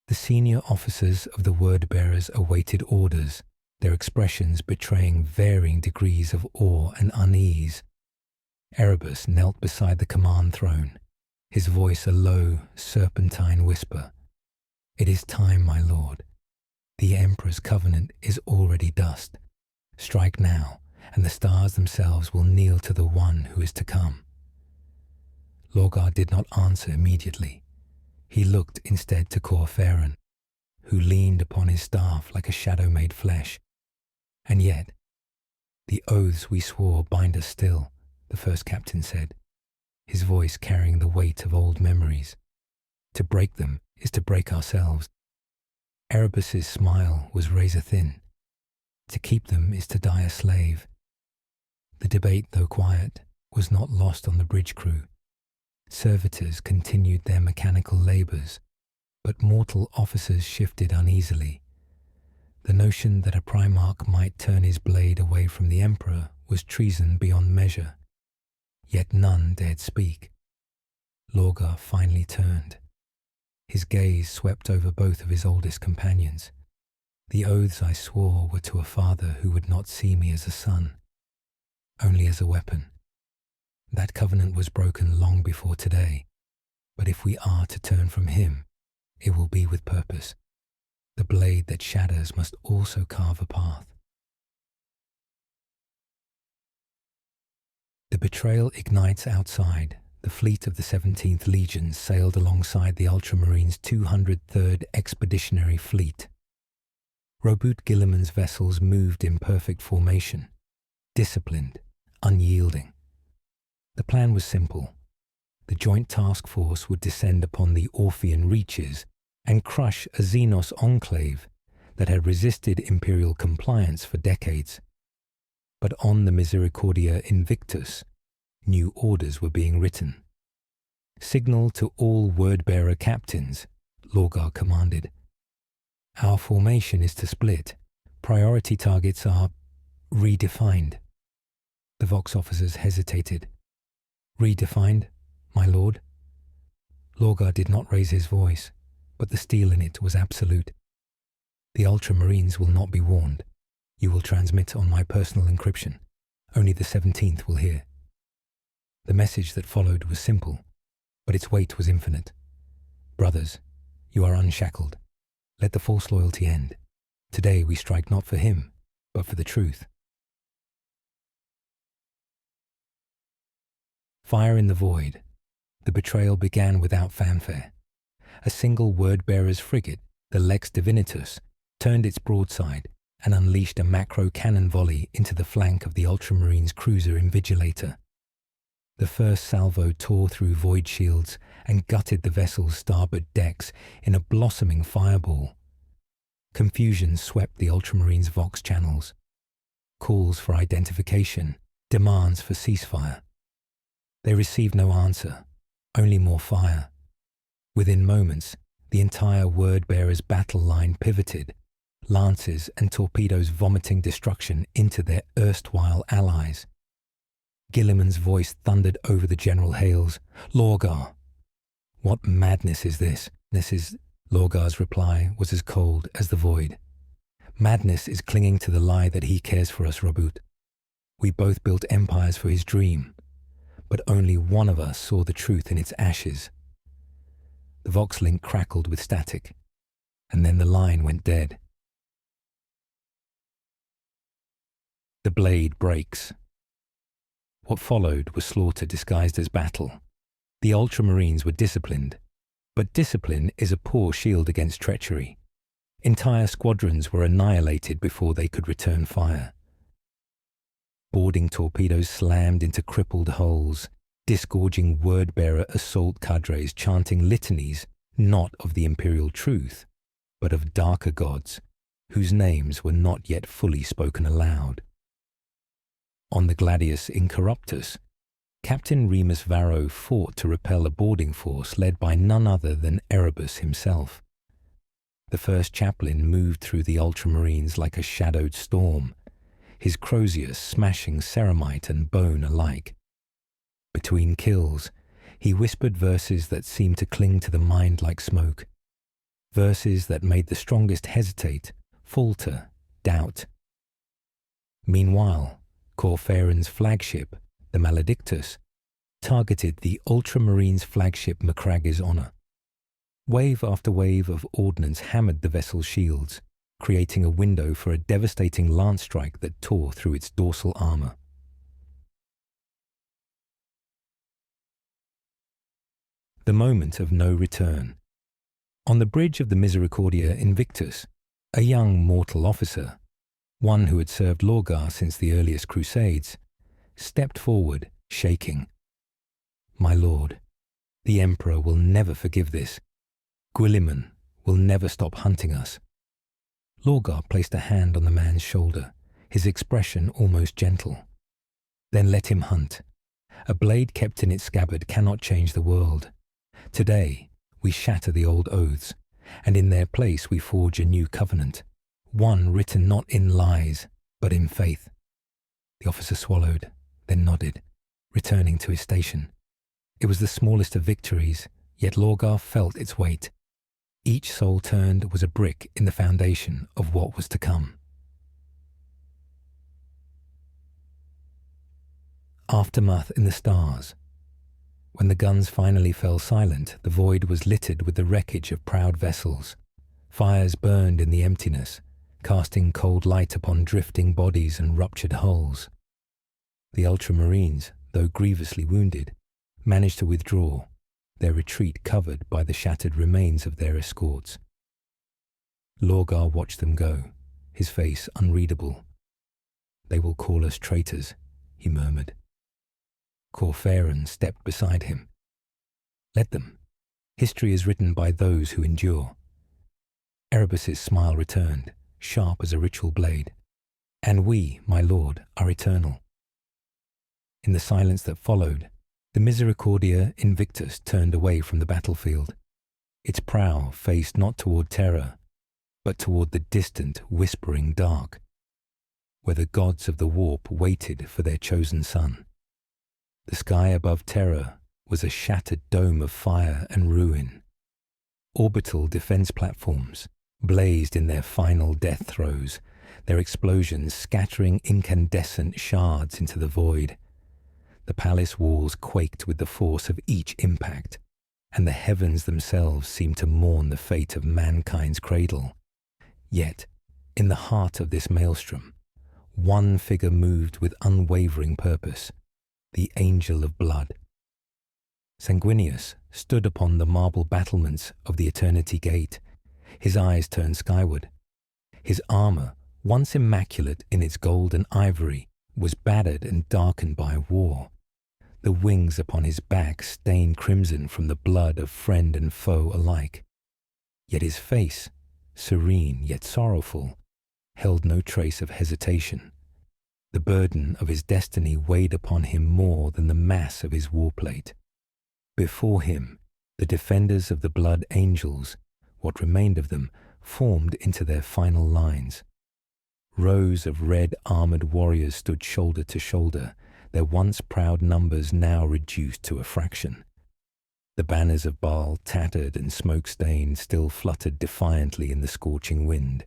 the senior officers of the wordbearers awaited orders, their expressions betraying varying degrees of awe and unease. Erebus knelt beside the command throne, his voice a low, serpentine whisper. "It is time, my lord. The Emperor's covenant is already dust. Strike now, and the stars themselves will kneel to the one who is to come." Lorgar did not answer immediately. He looked instead to Corferan, who leaned upon his staff like a shadow made flesh. "And yet, the oaths we swore bind us still," the first captain said, his voice carrying the weight of old memories. "To break them is to break ourselves." Erebus's smile was razor thin. "To keep them is to die a slave." The debate, though quiet, was not lost on the bridge crew. Servitors continued their mechanical labours, But mortal officers shifted uneasily. The notion that a Primarch might turn his blade away from the Emperor was treason beyond measure. Yet none dared speak. Lorgar finally turned. His gaze swept over both of his oldest companions. The oaths I swore were to a father who would not see me as a son, only as a weapon. That covenant was broken long before today, but if we are to turn from him, it will be with purpose. The blade that shatters must also carve a path. The betrayal ignites outside. The fleet of the 17th Legion sailed alongside the Ultramarines' 203rd Expeditionary Fleet. Roboute Guilliman's vessels moved in perfect formation, disciplined, unyielding. The plan was simple. The joint task force would descend upon the Orphean Reaches and crush a Xenos enclave that had resisted Imperial compliance for decades. But on the Misericordia Invictus, new orders were being written. Signal to all wordbearer captains, Lorgar commanded. Our formation is to split. Priority targets are redefined. The Vox officers hesitated. Redefined, my lord? Lorgar did not raise his voice, but the steel in it was absolute. The Ultramarines will not be warned. You will transmit on my personal encryption. Only the 17th will hear. The message that followed was simple, but its weight was infinite. Brothers, you are unshackled. Let the false loyalty end. Today we strike not for him, but for the truth. Fire in the void. The betrayal began without fanfare. A single wordbearer's frigate, the Lex Divinitus, turned its broadside and unleashed a macro cannon volley into the flank of the Ultramarines' cruiser Invigilator. The first salvo tore through void shields and gutted the vessel's starboard decks in a blossoming fireball. Confusion swept the Ultramarines' Vox channels. Calls for identification, demands for ceasefire. They received no answer, only more fire. Within moments, the entire wordbearers' battle line pivoted, lances and torpedoes vomiting destruction into their erstwhile allies. Guilliman's voice thundered over the general hails. Lorgar! What madness is this? Lorgar's reply was as cold as the void. Madness is clinging to the lie that he cares for us, Roboute. We both built empires for his dream, but only one of us saw the truth in its ashes. The Vox link crackled with static, and then the line went dead. The blade breaks. What followed was slaughter disguised as battle. The Ultramarines were disciplined, but discipline is a poor shield against treachery. Entire squadrons were annihilated before they could return fire. Boarding torpedoes slammed into crippled hulls, disgorging wordbearer assault cadres chanting litanies not of the Imperial truth, but of darker gods, whose names were not yet fully spoken aloud. On the Gladius Incorruptus, Captain Remus Varro fought to repel a boarding force led by none other than Erebus himself. The first chaplain moved through the Ultramarines like a shadowed storm, his Crozius smashing ceramite and bone alike. Between kills, he whispered verses that seemed to cling to the mind like smoke, verses that made the strongest hesitate, falter, doubt. Meanwhile, Corfaren's flagship, the Maledictus, targeted the Ultramarines' flagship Macragge's honor. Wave after wave of ordnance hammered the vessel's shields, creating a window for a devastating lance strike that tore through its dorsal armor. The moment of no return. On the bridge of the Misericordia Invictus, a young mortal officer, one who had served Lorgar since the earliest Crusades, stepped forward, shaking. My lord, the Emperor will never forgive this. Guilliman will never stop hunting us. Lorgar placed a hand on the man's shoulder, his expression almost gentle. Then let him hunt. A blade kept in its scabbard cannot change the world. Today, we shatter the old oaths, and in their place we forge a new covenant, one written not in lies, but in faith." The officer swallowed, then nodded, returning to his station. It was the smallest of victories, yet Lorgar felt its weight. Each soul turned was a brick in the foundation of what was to come. Aftermath in the stars. When the guns finally fell silent, the void was littered with the wreckage of proud vessels. Fires burned in the emptiness, casting cold light upon drifting bodies and ruptured hulls. The Ultramarines, though grievously wounded, managed to withdraw, their retreat covered by the shattered remains of their escorts. Lorgar watched them go, his face unreadable. "They will call us traitors," he murmured. Corferan stepped beside him. "Let them. History is written by those who endure." Erebus's smile returned, sharp as a ritual blade. "And we, my lord, are eternal." In the silence that followed, the Misericordia Invictus turned away from the battlefield. Its prow faced not toward Terra, but toward the distant, whispering dark, where the gods of the warp waited for their chosen son. The sky above Terra was a shattered dome of fire and ruin. Orbital defense platforms blazed in their final death throes, their explosions scattering incandescent shards into the void. The palace walls quaked with the force of each impact, and the heavens themselves seemed to mourn the fate of mankind's cradle. Yet, in the heart of this maelstrom, one figure moved with unwavering purpose, the Angel of Blood. Sanguinius stood upon the marble battlements of the Eternity Gate, his eyes turned skyward. His armor, once immaculate in its gold and ivory, was battered and darkened by war. The wings upon his back stained crimson from the blood of friend and foe alike. Yet his face, serene yet sorrowful, held no trace of hesitation. The burden of his destiny weighed upon him more than the mass of his warplate. Before him, the defenders of the blood angels, what remained of them, formed into their final lines. Rows of red-armored warriors stood shoulder to shoulder, their once proud numbers now reduced to a fraction. The banners of Baal, tattered and smoke-stained, still fluttered defiantly in the scorching wind.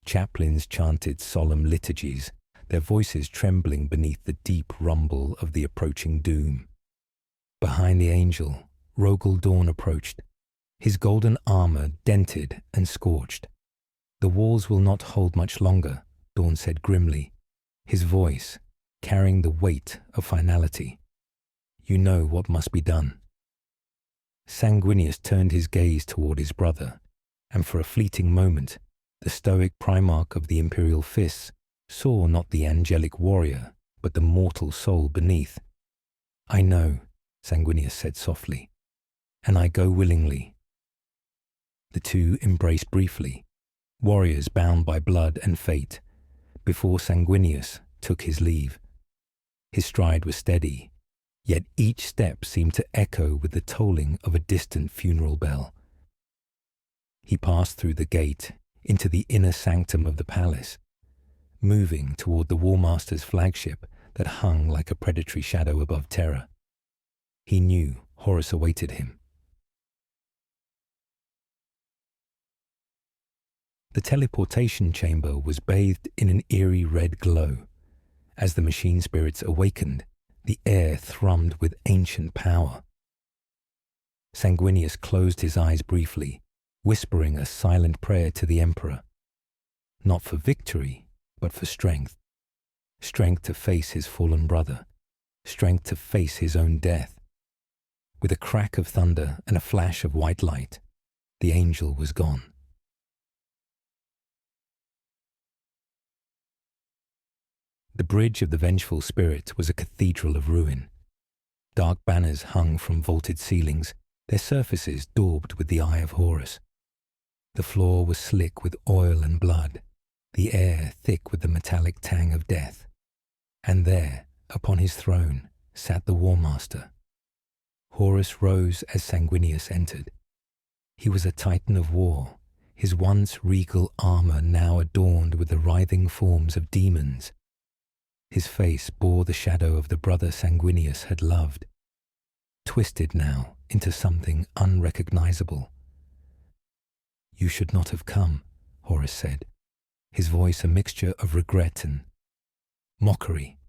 Chaplains chanted solemn liturgies, their voices trembling beneath the deep rumble of the approaching doom. Behind the angel, Rogel Dawn approached, his golden armor dented and scorched. "The walls will not hold much longer," Dawn said grimly, his voice carrying the weight of finality. "You know what must be done." Sanguinius turned his gaze toward his brother, and for a fleeting moment, the stoic primarch of the Imperial Fists saw not the angelic warrior, but the mortal soul beneath. "I know," Sanguinius said softly, "and I go willingly." The two embraced briefly, warriors bound by blood and fate, before Sanguinius took his leave. His stride was steady, yet each step seemed to echo with the tolling of a distant funeral bell. He passed through the gate into the inner sanctum of the palace, moving toward the Warmaster's flagship that hung like a predatory shadow above Terra. He knew Horus awaited him. The teleportation chamber was bathed in an eerie red glow. As the machine spirits awakened, the air thrummed with ancient power. Sanguinius closed his eyes briefly, whispering a silent prayer to the Emperor. Not for victory, but for strength. Strength to face his fallen brother. Strength to face his own death. With a crack of thunder and a flash of white light, the angel was gone. The bridge of the vengeful spirit was a cathedral of ruin. Dark banners hung from vaulted ceilings, their surfaces daubed with the eye of Horus. The floor was slick with oil and blood, the air thick with the metallic tang of death. And there, upon his throne, sat the War Master. Horus rose as Sanguinius entered. He was a titan of war, his once regal armor now adorned with the writhing forms of demons. His face bore the shadow of the brother Sanguinius had loved, twisted now into something unrecognizable. "You should not have come," Horus said, his voice a mixture of regret and mockery.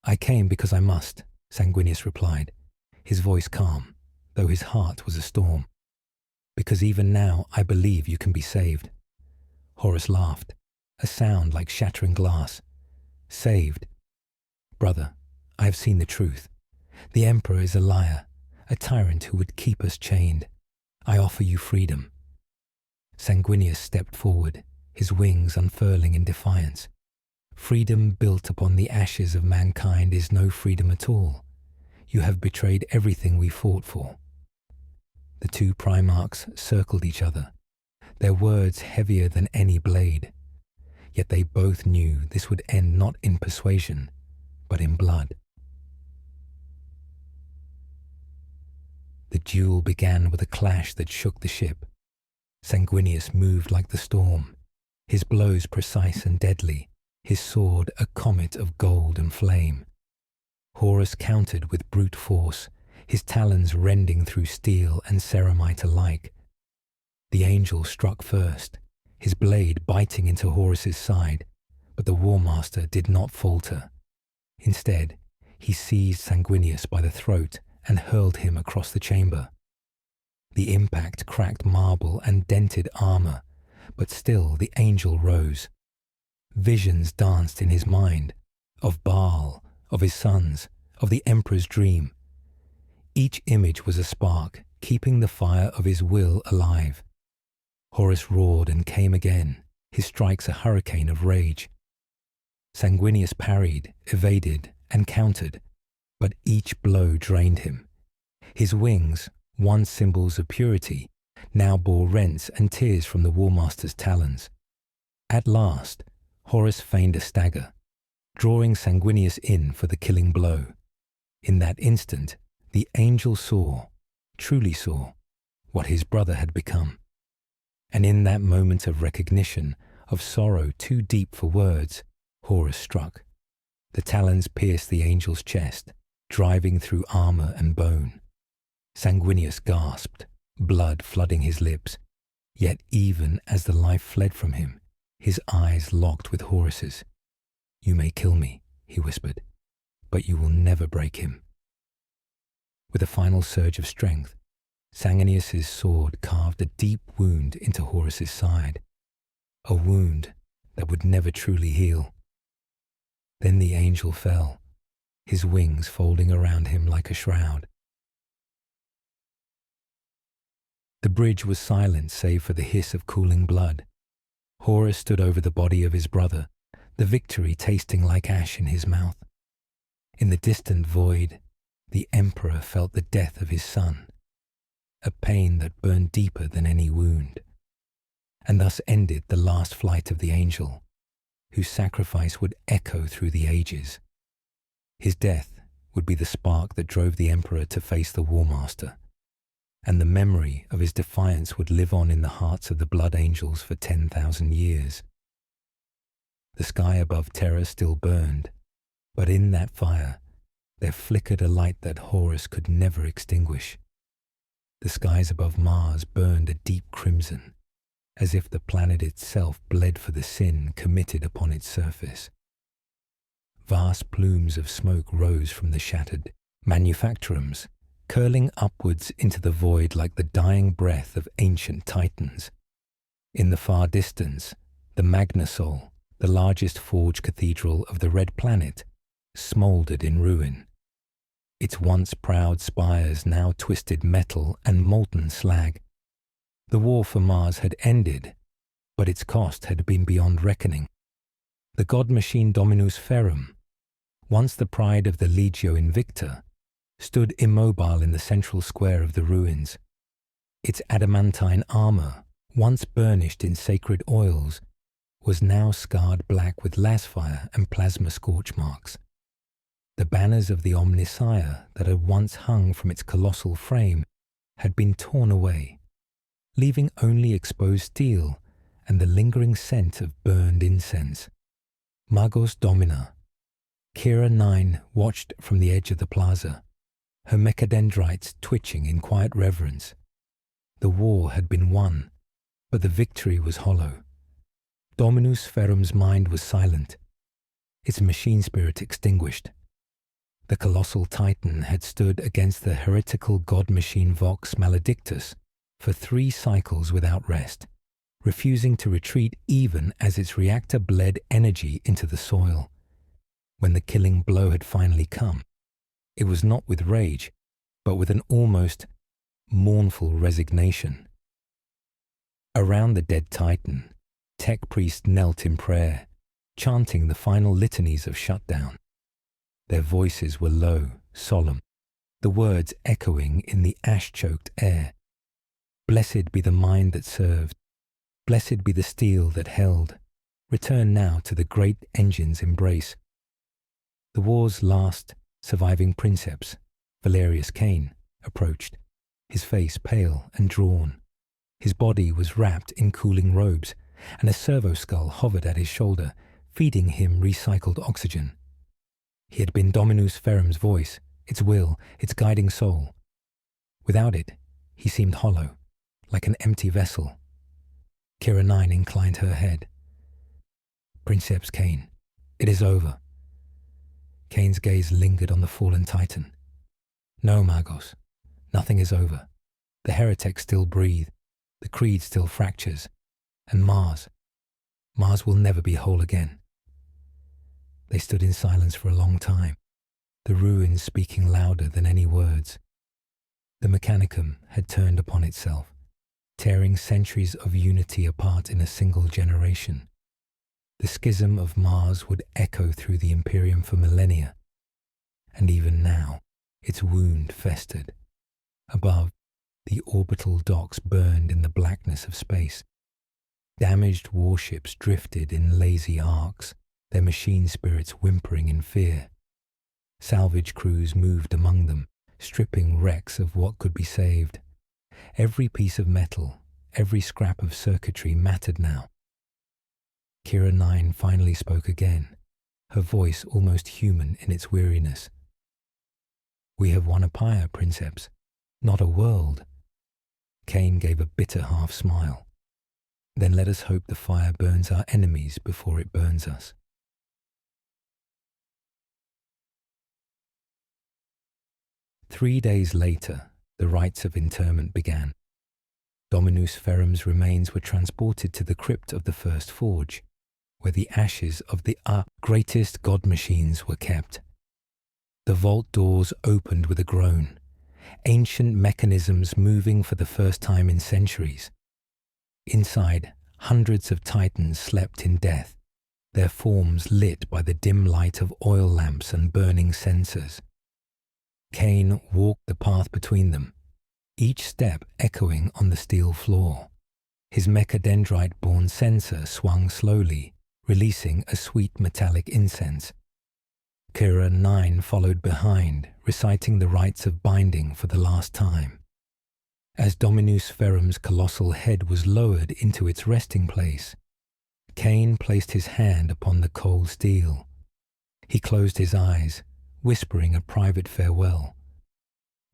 "I came because I must," Sanguinius replied, his voice calm, though his heart was a storm. "Because even now I believe you can be saved." Horus laughed, a sound like shattering glass. "Saved? Brother, I have seen the truth. The Emperor is a liar, a tyrant who would keep us chained. I offer you freedom." Sanguinius stepped forward, his wings unfurling in defiance. "Freedom built upon the ashes of mankind is no freedom at all. You have betrayed everything we fought for." The two Primarchs circled each other, their words heavier than any blade. Yet they both knew this would end not in persuasion, but in blood. The duel began with a clash that shook the ship. Sanguinius moved like the storm, his blows precise and deadly, his sword a comet of gold and flame. Horus countered with brute force, his talons rending through steel and ceramite alike. The angel struck first, his blade biting into Horus's side, but the War Master did not falter. Instead, he seized Sanguinius by the throat and hurled him across the chamber. The impact cracked marble and dented armor, but still the angel rose. Visions danced in his mind, of Baal, of his sons, of the Emperor's dream. Each image was a spark, keeping the fire of his will alive. Horus roared and came again, his strikes a hurricane of rage. Sanguinius parried, evaded, and countered, but each blow drained him. His wings, once symbols of purity, now bore rents and tears from the War Master's talons. At last, Horus feigned a stagger, drawing Sanguinius in for the killing blow. In that instant, the angel saw, truly saw, what his brother had become. And in that moment of recognition, of sorrow too deep for words, Horus struck. The talons pierced the angel's chest, driving through armor and bone. Sanguinius gasped, blood flooding his lips. Yet even as the life fled from him, his eyes locked with Horus's. "You may kill me," he whispered, "but you will never break him." With a final surge of strength, Sanguinius's sword carved a deep wound into Horus's side, a wound that would never truly heal. Then the angel fell, his wings folding around him like a shroud. The bridge was silent save for the hiss of cooling blood. Horus stood over the body of his brother, the victory tasting like ash in his mouth. In the distant void, the Emperor felt the death of his son, a pain that burned deeper than any wound. And thus ended the last flight of the angel, whose sacrifice would echo through the ages. His death would be the spark that drove the Emperor to face the War Master, and the memory of his defiance would live on in the hearts of the Blood Angels for 10,000 years. The sky above Terra still burned, but in that fire there flickered a light that Horus could never extinguish. The skies above Mars burned a deep crimson, as if the planet itself bled for the sin committed upon its surface. Vast plumes of smoke rose from the shattered manufactorums, curling upwards into the void like the dying breath of ancient titans. In the far distance, the Magnasol, the largest forge cathedral of the Red Planet, smouldered in ruin. Its once proud spires now twisted metal and molten slag. The war for Mars had ended, but its cost had been beyond reckoning. The god machine Dominus Ferrum, once the pride of the Legio Invicta, stood immobile in the central square of the ruins. Its adamantine armor, once burnished in sacred oils, was now scarred black with lasfire and plasma scorch marks. The banners of the Omnissiah that had once hung from its colossal frame had been torn away, leaving only exposed steel and the lingering scent of burned incense. Magos Domina. Kira 9 watched from the edge of the plaza, her mechadendrites twitching in quiet reverence. The war had been won, but the victory was hollow. Dominus Ferum's mind was silent, its machine spirit extinguished. The colossal titan had stood against the heretical god-machine Vox Maledictus for 3 cycles without rest, refusing to retreat even as its reactor bled energy into the soil. When the killing blow had finally come, it was not with rage, but with an almost mournful resignation. Around the dead titan, tech priests knelt in prayer, chanting the final litanies of shutdown. Their voices were low, solemn, the words echoing in the ash-choked air. Blessed be the mind that served. Blessed be the steel that held. Return now to the great engine's embrace. The war's last surviving princeps, Valerius Cain, approached, his face pale and drawn. His body was wrapped in cooling robes, and a servo skull hovered at his shoulder, feeding him recycled oxygen. He had been Dominus Ferum's voice, its will, its guiding soul. Without it, he seemed hollow, like an empty vessel. Kira 9 inclined her head. Princeps Cain, it is over. Cain's gaze lingered on the fallen titan. No, Magos, nothing is over. The heretics still breathe, the creed still fractures, and Mars will never be whole again. They stood in silence for a long time, the ruins speaking louder than any words. The Mechanicum had turned upon itself, tearing centuries of unity apart in a single generation. The schism of Mars would echo through the Imperium for millennia, and even now its wound festered. Above, the orbital docks burned in the blackness of space. Damaged warships drifted in lazy arcs, their machine spirits whimpering in fear. Salvage crews moved among them, stripping wrecks of what could be saved. Every piece of metal, every scrap of circuitry mattered now. Kira 9 finally spoke again, her voice almost human in its weariness. We have won a pyre, Princeps, not a world. Cain gave a bitter half-smile. Then let us hope the fire burns our enemies before it burns us. Three days later, the rites of interment began. Dominus Ferum's remains were transported to the crypt of the First Forge, where the ashes of the greatest god machines were kept. The vault doors opened with a groan, ancient mechanisms moving for the first time in centuries. Inside, hundreds of titans slept in death, their forms lit by the dim light of oil lamps and burning censers. Cain walked the path between them, each step echoing on the steel floor. His mechadendrite-borne censer swung slowly, releasing a sweet metallic incense. Kira 9 followed behind, reciting the rites of binding for the last time. As Dominus Ferum's colossal head was lowered into its resting place, Cain placed his hand upon the cold steel. He closed his eyes, whispering a private farewell.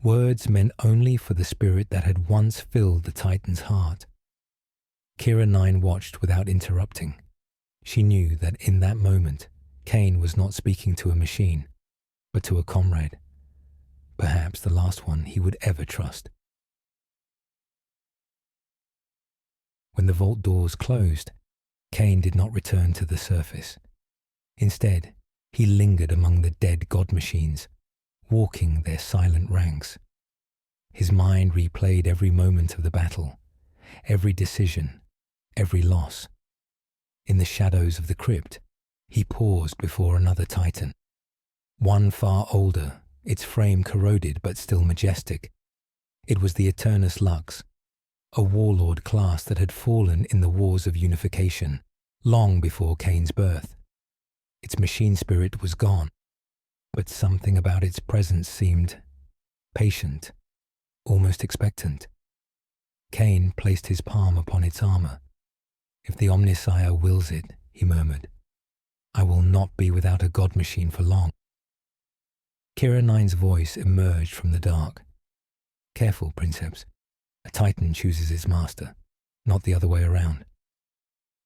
Words meant only for the spirit that had once filled the Titan's heart. Kira 9 watched without interrupting. She knew that in that moment, Cain was not speaking to a machine, but to a comrade, perhaps the last one he would ever trust. When the vault doors closed, Cain did not return to the surface. Instead, he lingered among the dead god machines, walking their silent ranks. His mind replayed every moment of the battle, every decision, every loss. In the shadows of the crypt, he paused before another titan. One far older, its frame corroded but still majestic. It was the Eternus Lux, a warlord class that had fallen in the wars of unification, long before Cain's birth. Its machine spirit was gone, but something about its presence seemed patient, almost expectant. Cain placed his palm upon its armor. "If the Omnisire wills it," he murmured, "I will not be without a god machine for long." Kira 9's voice emerged from the dark. "Careful, Princeps. A Titan chooses its master, not the other way around."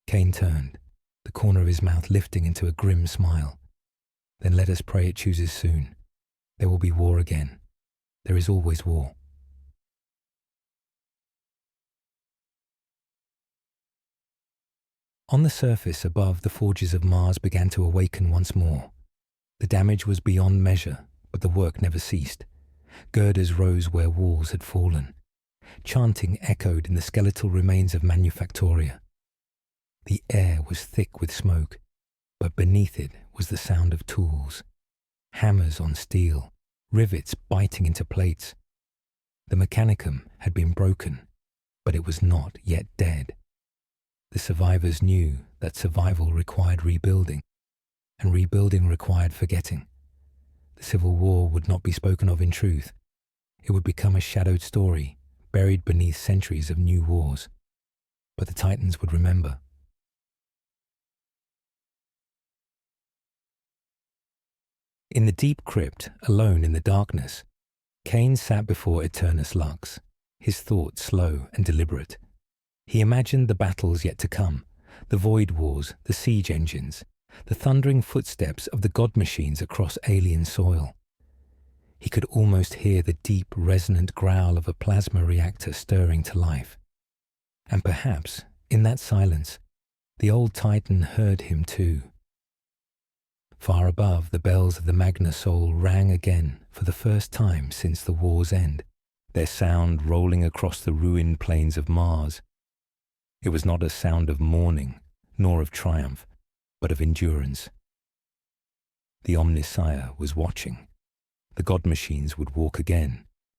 Cain turned, the corner of his mouth lifting into a grim smile. "Then let us pray it chooses soon. There will be war again. There is always war." On the surface above, the forges of Mars began to awaken once more. The damage was beyond measure, but the work never ceased. Girders rose where walls had fallen. Chanting echoed in the skeletal remains of Manufactoria. The air was thick with smoke, but beneath it was the sound of tools. Hammers on steel, rivets biting into plates. The mechanicum had been broken, but it was not yet dead. The survivors knew that survival required rebuilding, and rebuilding required forgetting. The Civil War would not be spoken of in truth. It would become a shadowed story, buried beneath centuries of new wars. But the Titans would remember. In the deep crypt, alone in the darkness, Cain sat before Eternus Lux, his thoughts slow and deliberate. He imagined the battles yet to come, the void wars, the siege engines, the thundering footsteps of the god machines across alien soil. He could almost hear the deep, resonant growl of a plasma reactor stirring to life. And perhaps, in that silence, the old Titan heard him too. Far above, the bells of the Magna Soul rang again for the first time since the war's end, their sound rolling across the ruined plains of Mars. It was not a sound of mourning, nor of triumph, but of endurance. The Omnisire was watching. The god machines would walk again,